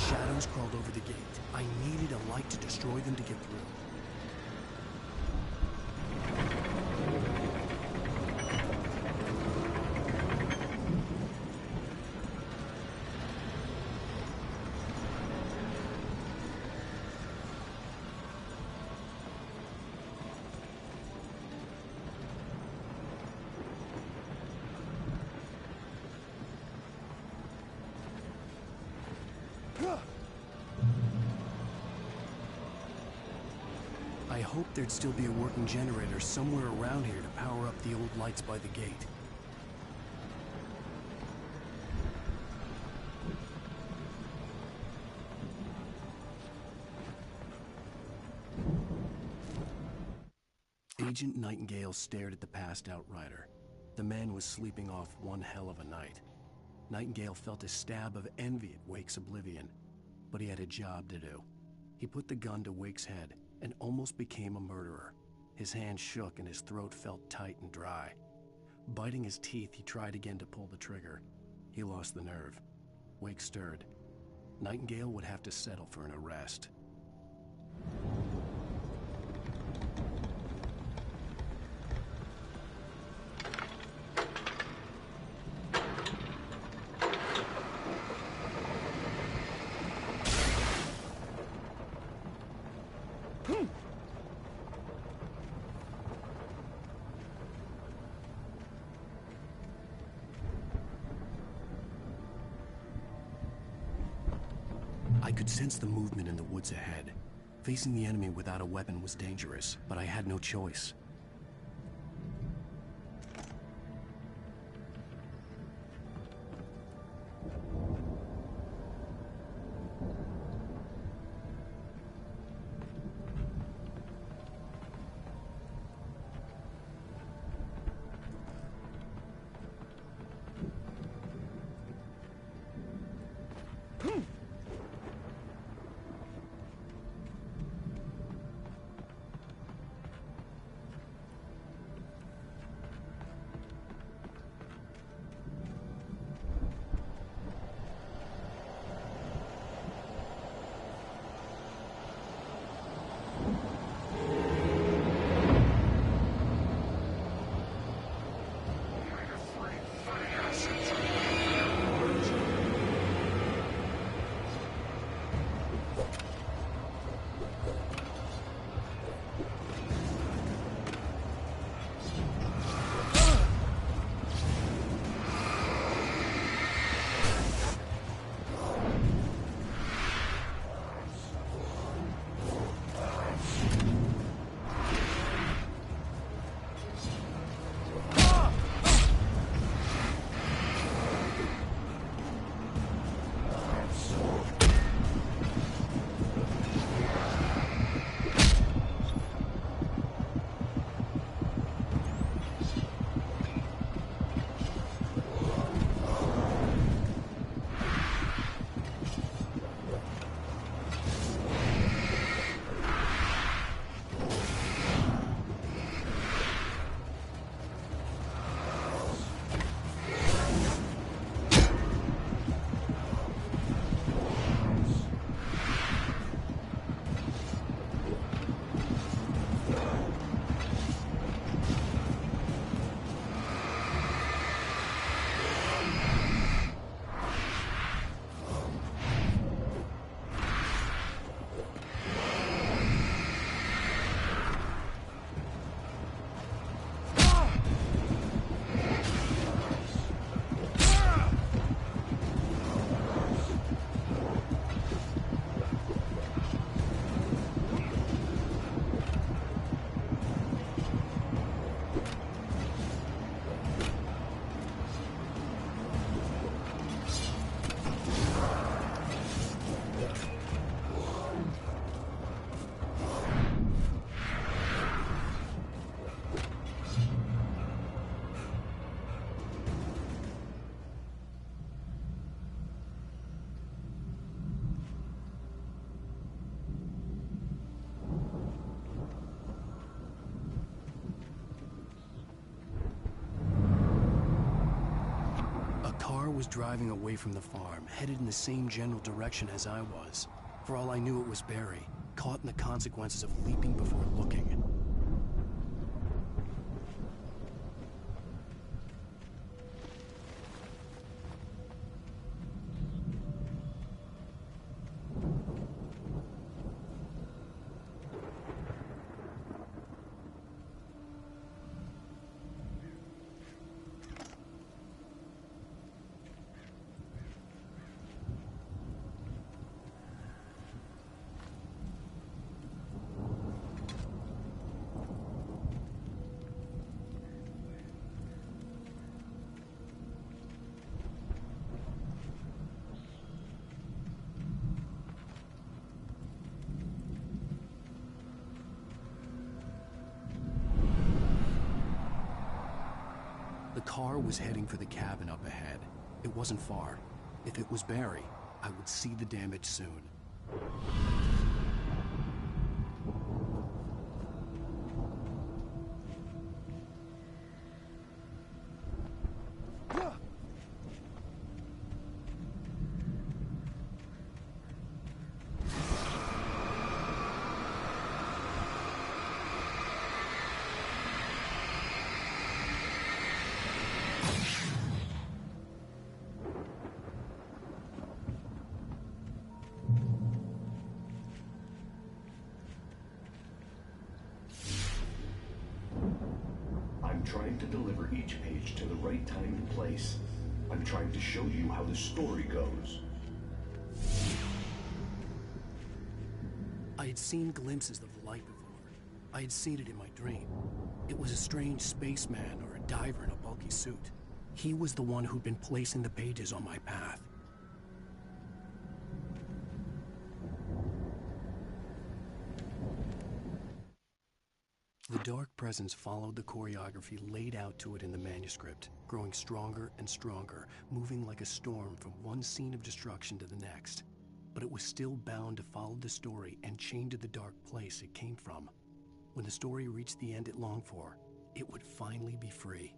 Shadows crawled over the gate. I needed a light to destroy them to get through. I hoped there'd still be a working generator somewhere around here to power up the old lights by the gate. Agent Nightingale stared at the passed-out rider. The man was sleeping off one hell of a night. Nightingale felt a stab of envy at Wake's oblivion, but he had a job to do. He put the gun to Wake's head and almost became a murderer. His hand shook and his throat felt tight and dry. Biting his teeth, he tried again to pull the trigger. He lost the nerve. Wake stirred. Nightingale would have to settle for an arrest. I could sense the movement in the woods ahead. Facing the enemy without a weapon was dangerous, but I had no choice. car was driving away from the farm, headed in the same general direction as I was. For all I knew, it was Barry, caught in the consequences of leaping before looking. The car was heading for the cabin up ahead. It wasn't far. If it was Barry, I would see the damage soon. I'm trying to deliver each page to the right time and place. I'm trying to show you how the story goes. I had seen glimpses of the light before. I had seen it in my dream. It was a strange spaceman or a diver in a bulky suit. He was the one who'd been placing the pages on my path. The dark presence followed the choreography laid out to it in the manuscript, growing stronger and stronger, moving like a storm from one scene of destruction to the next. But it was still bound to follow the story and chained to the dark place it came from. When the story reached the end it longed for, it would finally be free.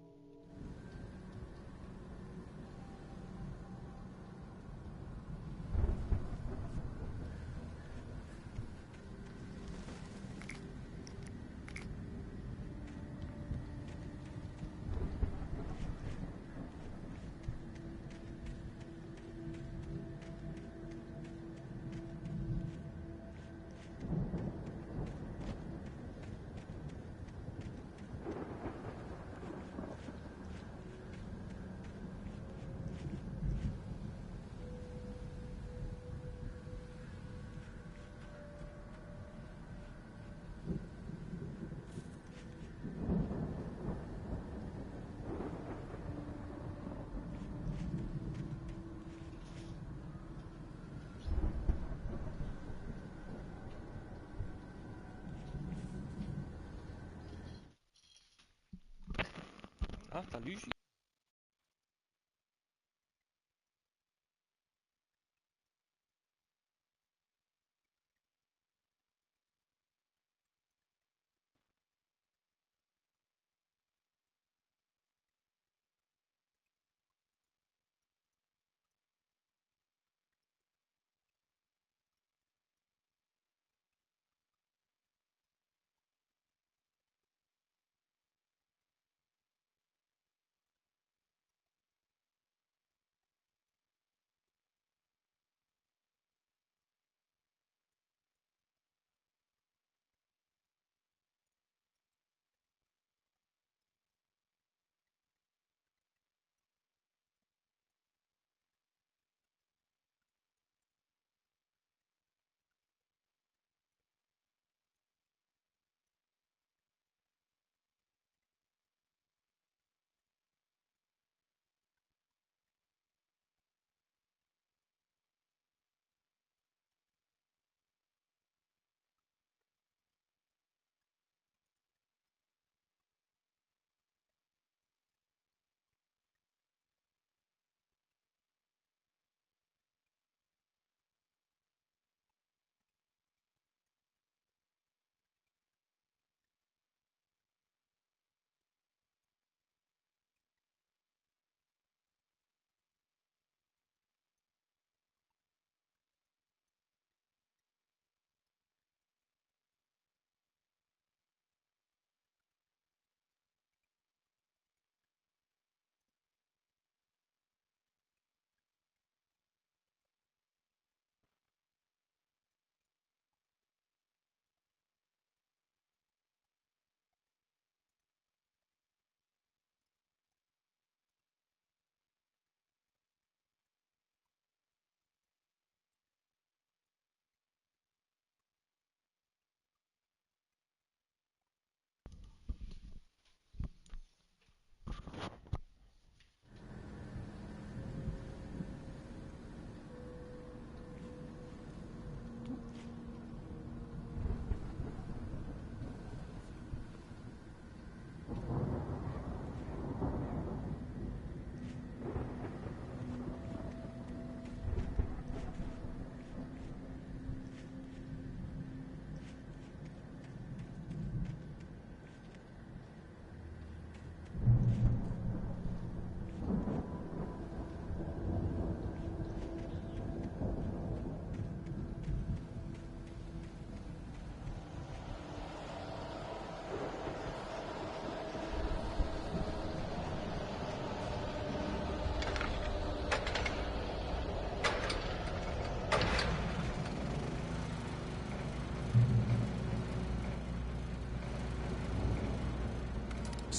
Ah, salut,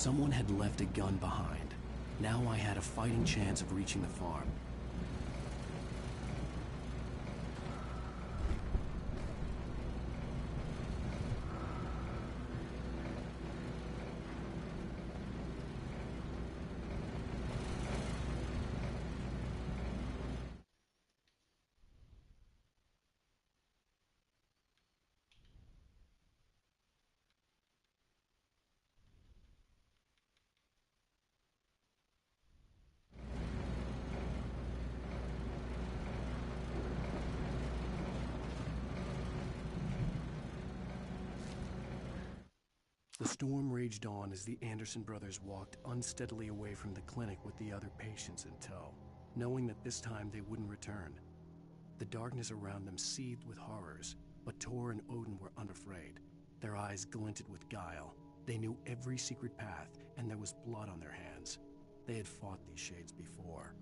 Someone had left a gun behind. Now I had a fighting chance of reaching the farm. The storm raged on as the Anderson brothers walked unsteadily away from the clinic with the other patients in tow, knowing that this time they wouldn't return. The darkness around them seethed with horrors, but Tor and Odin were unafraid. Their eyes glinted with guile. They knew every secret path, and there was blood on their hands. They had fought these shades before.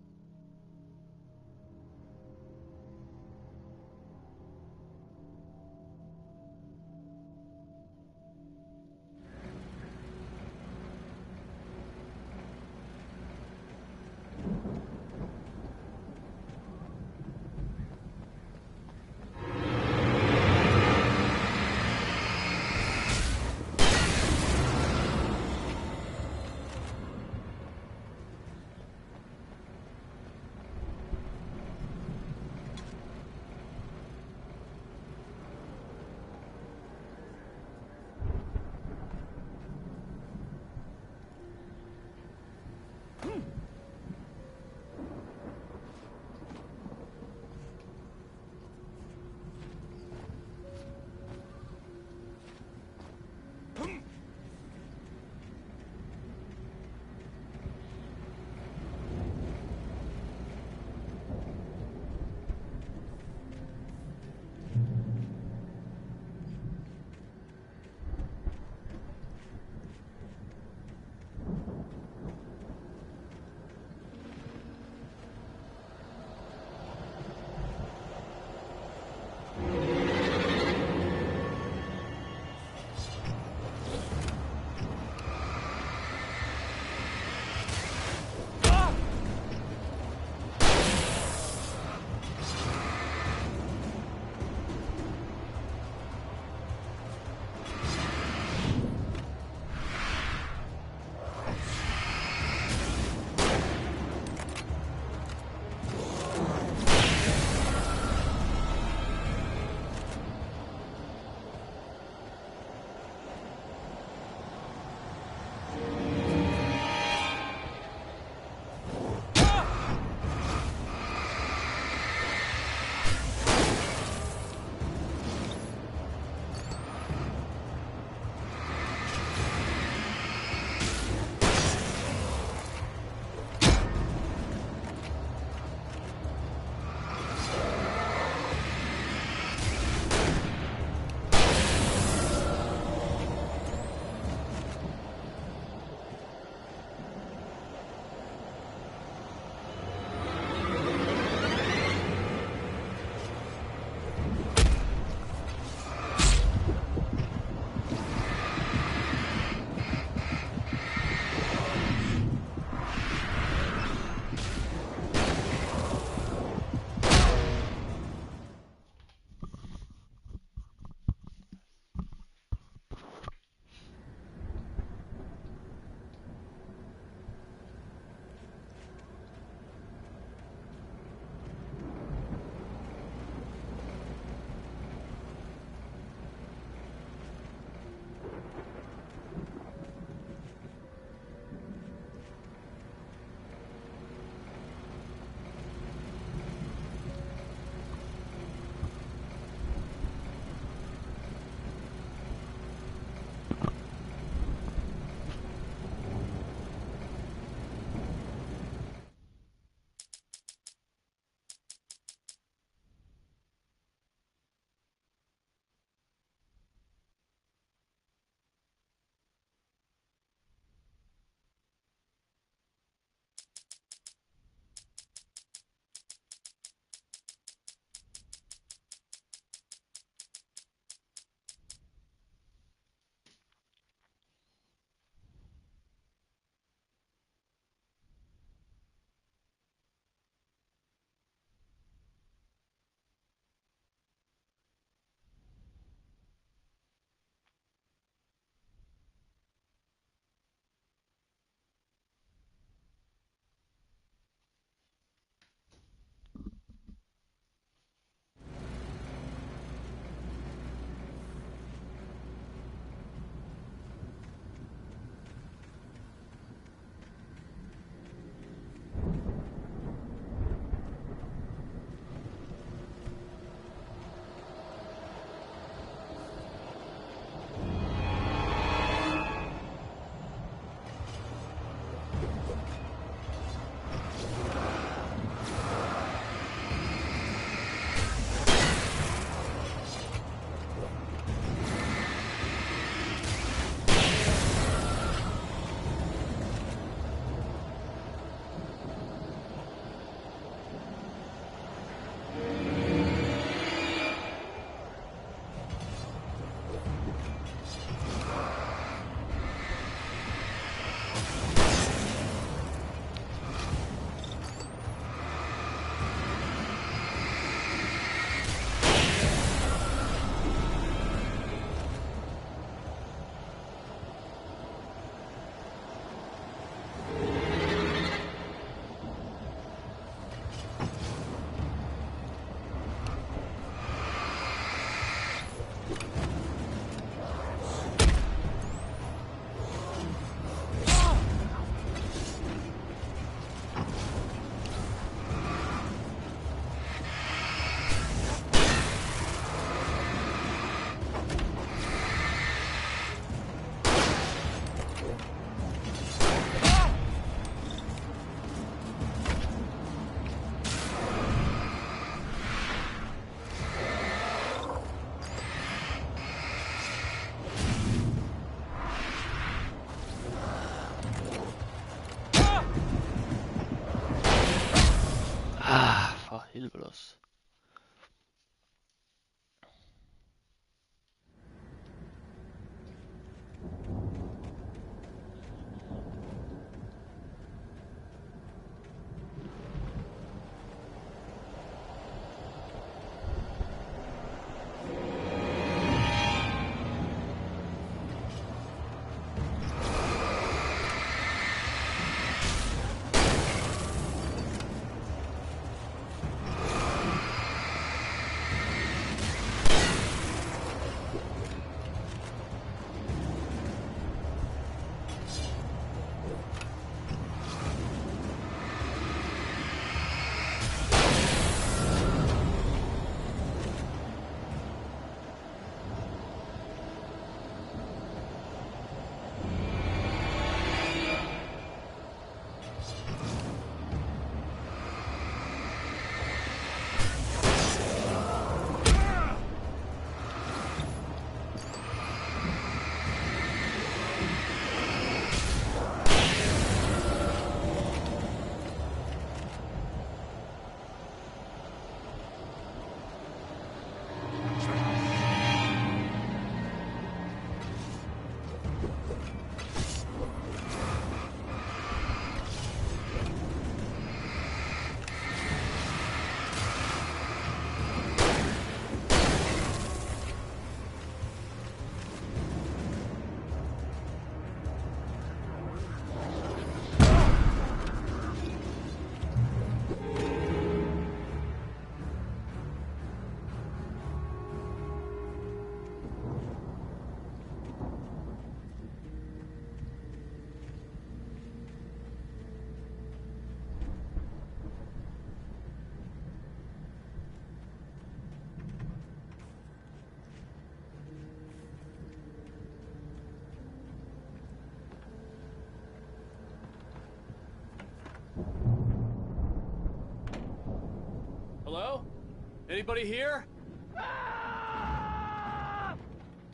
Anybody here?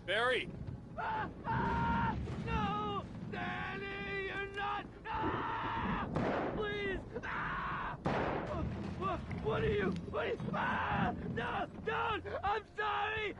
Barry! No! Danny, you're not! Please! What are you? No! Don't! I'm sorry!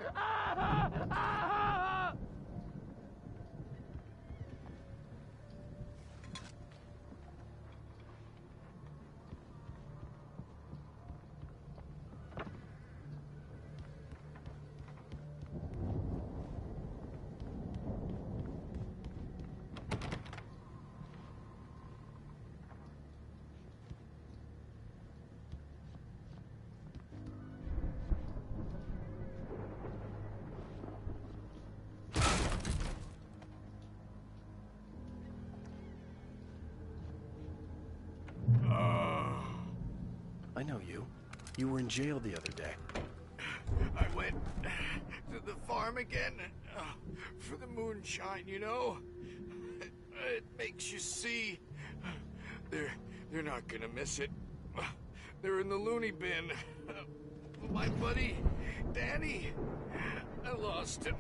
I know you. You were in jail the other day. I went to the farm again for the moonshine, you know? It makes you see. They're not gonna miss it. They're in the loony bin. My buddy, Danny, I lost him.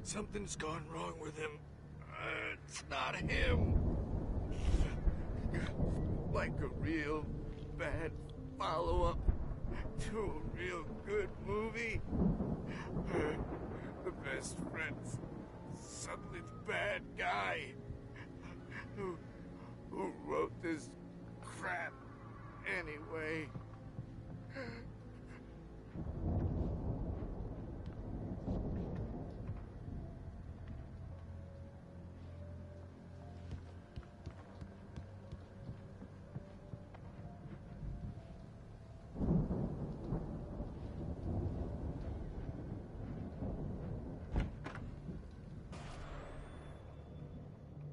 Something's gone wrong with him. It's not him. Like a real bad follow-up to a real good movie. The best friend's suddenly the bad guy. Who wrote this crap anyway?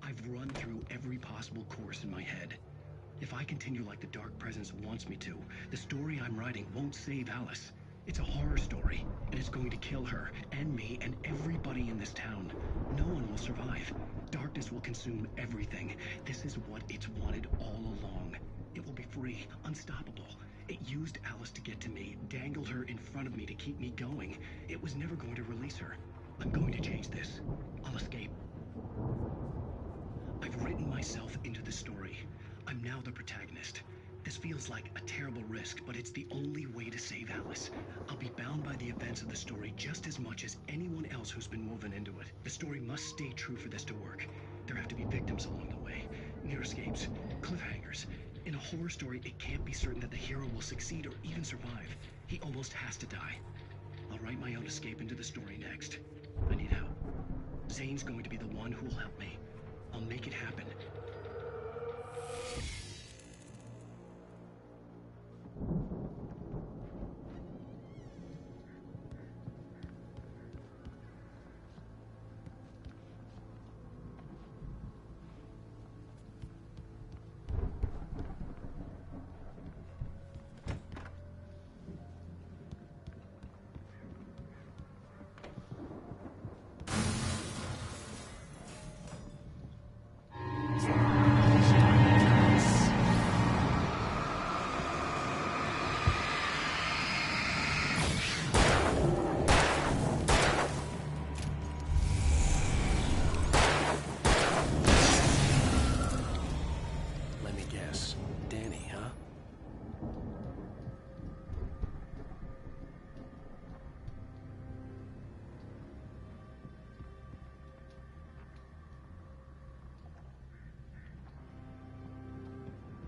I've run through every possible course in my head. If I continue like the Dark Presence wants me to, the story I'm writing won't save Alice. It's a horror story, and it's going to kill her, and me, and everybody in this town. No one will survive. Darkness will consume everything. This is what it's wanted all along. It will be free, unstoppable. It used Alice to get to me, dangled her in front of me to keep me going. It was never going to release her. I'm going to change this. I'll escape. I've written myself into the story. I'm now the protagonist. This feels like a terrible risk, but it's the only way to save Alice. I'll be bound by the events of the story just as much as anyone else who's been woven into it. The story must stay true for this to work. There have to be victims along the way, near escapes, cliffhangers. In a horror story, it can't be certain that the hero will succeed or even survive. He almost has to die. I'll write my own escape into the story next. I need help. Zane's going to be the one who will help me. I'll make it happen.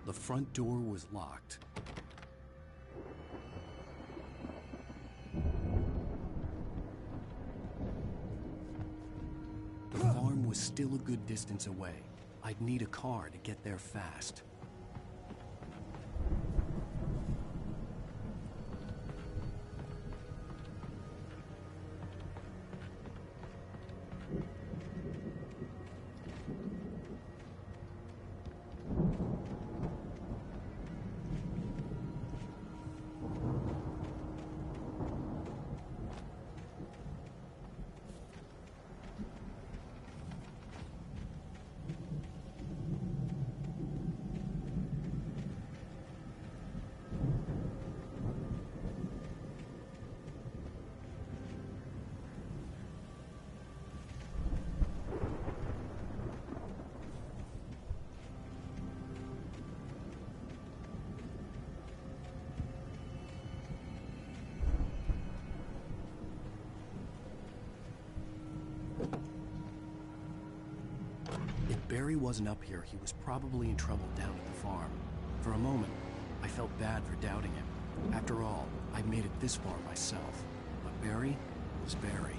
The front door was locked. The farm was still a good distance away. I'd need a car to get there fast. Barry wasn't up here, he was probably in trouble down at the farm. For a moment, I felt bad for doubting him. After all, I'd made it this far myself. But Barry was Barry.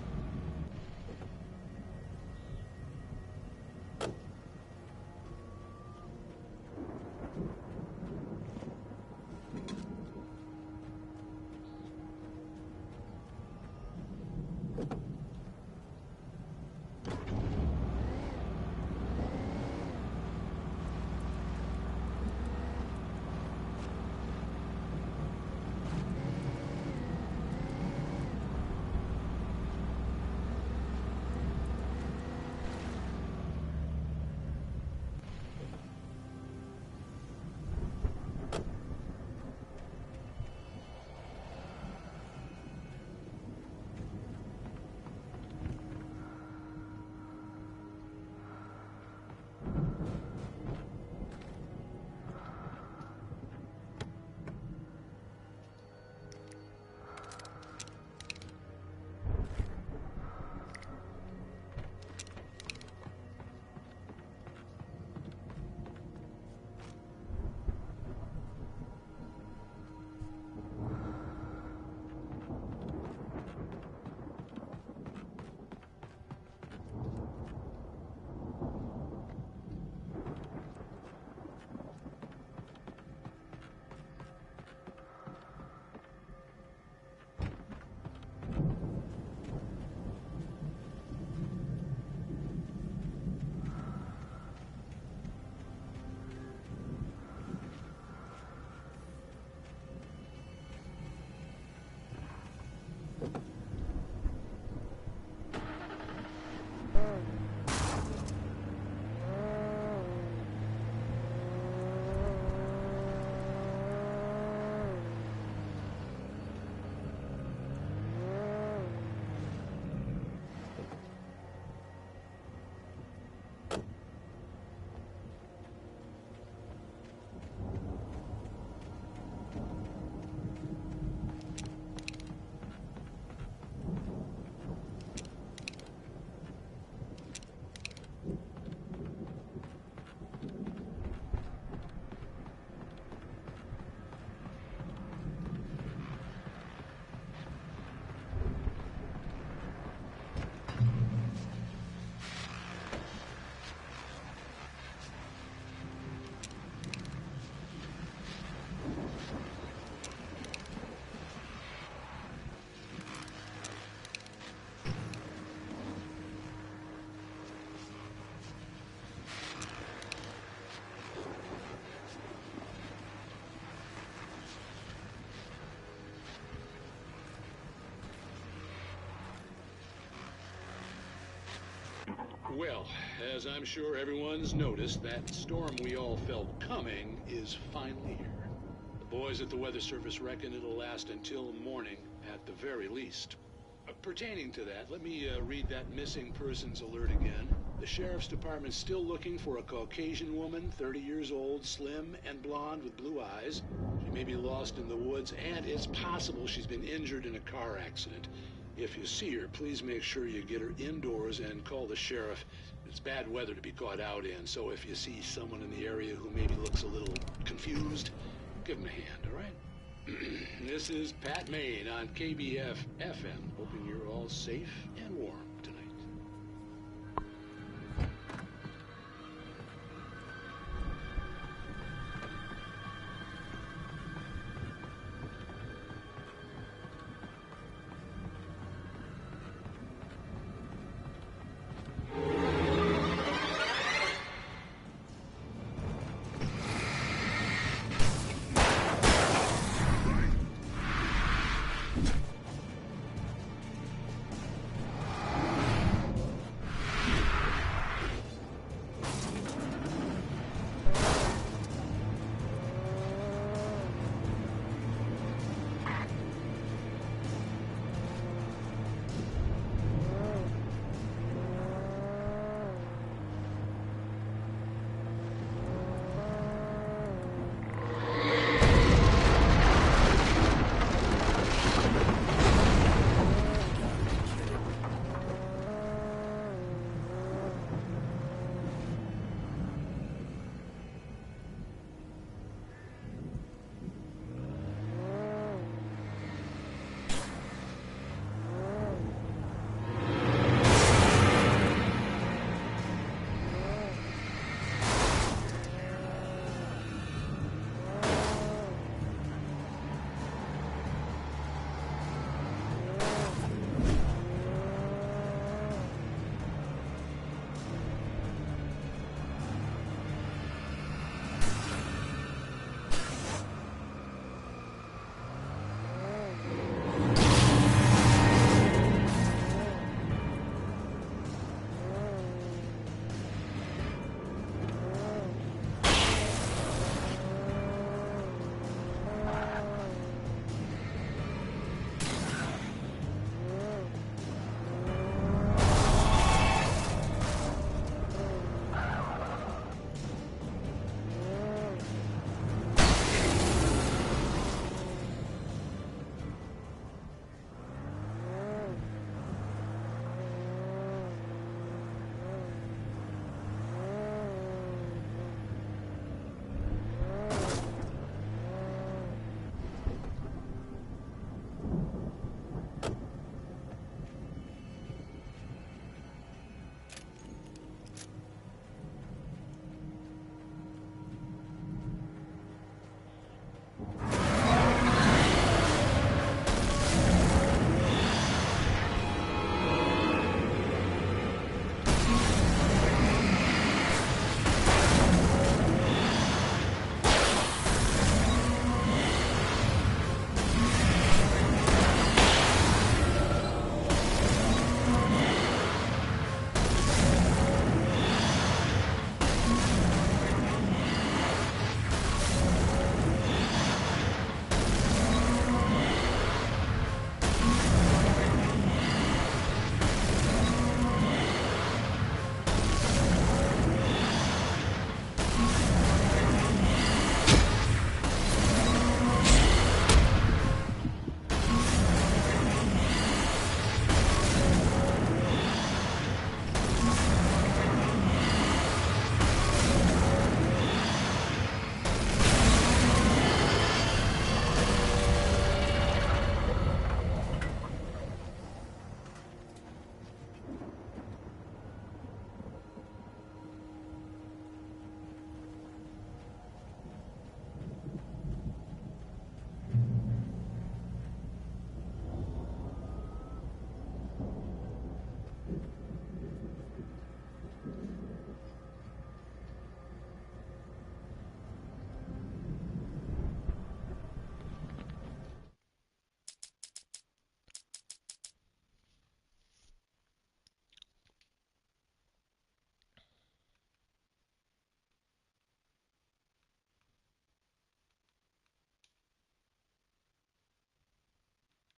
Well, as I'm sure everyone's noticed, that storm we all felt coming is finally here. The boys at the Weather Service reckon it'll last until morning at the very least. Pertaining to that, let me read that missing persons alert again. The Sheriff's Department's still looking for a Caucasian woman, 30 years old, slim and blonde with blue eyes. She may be lost in the woods, and it's possible she's been injured in a car accident. If you see her, please make sure you get her indoors and call the sheriff. It's bad weather to be caught out in, so if you see someone in the area who maybe looks a little confused, give them a hand, all right? This is Pat Maine on KBF FM, hoping you're all safe and warm.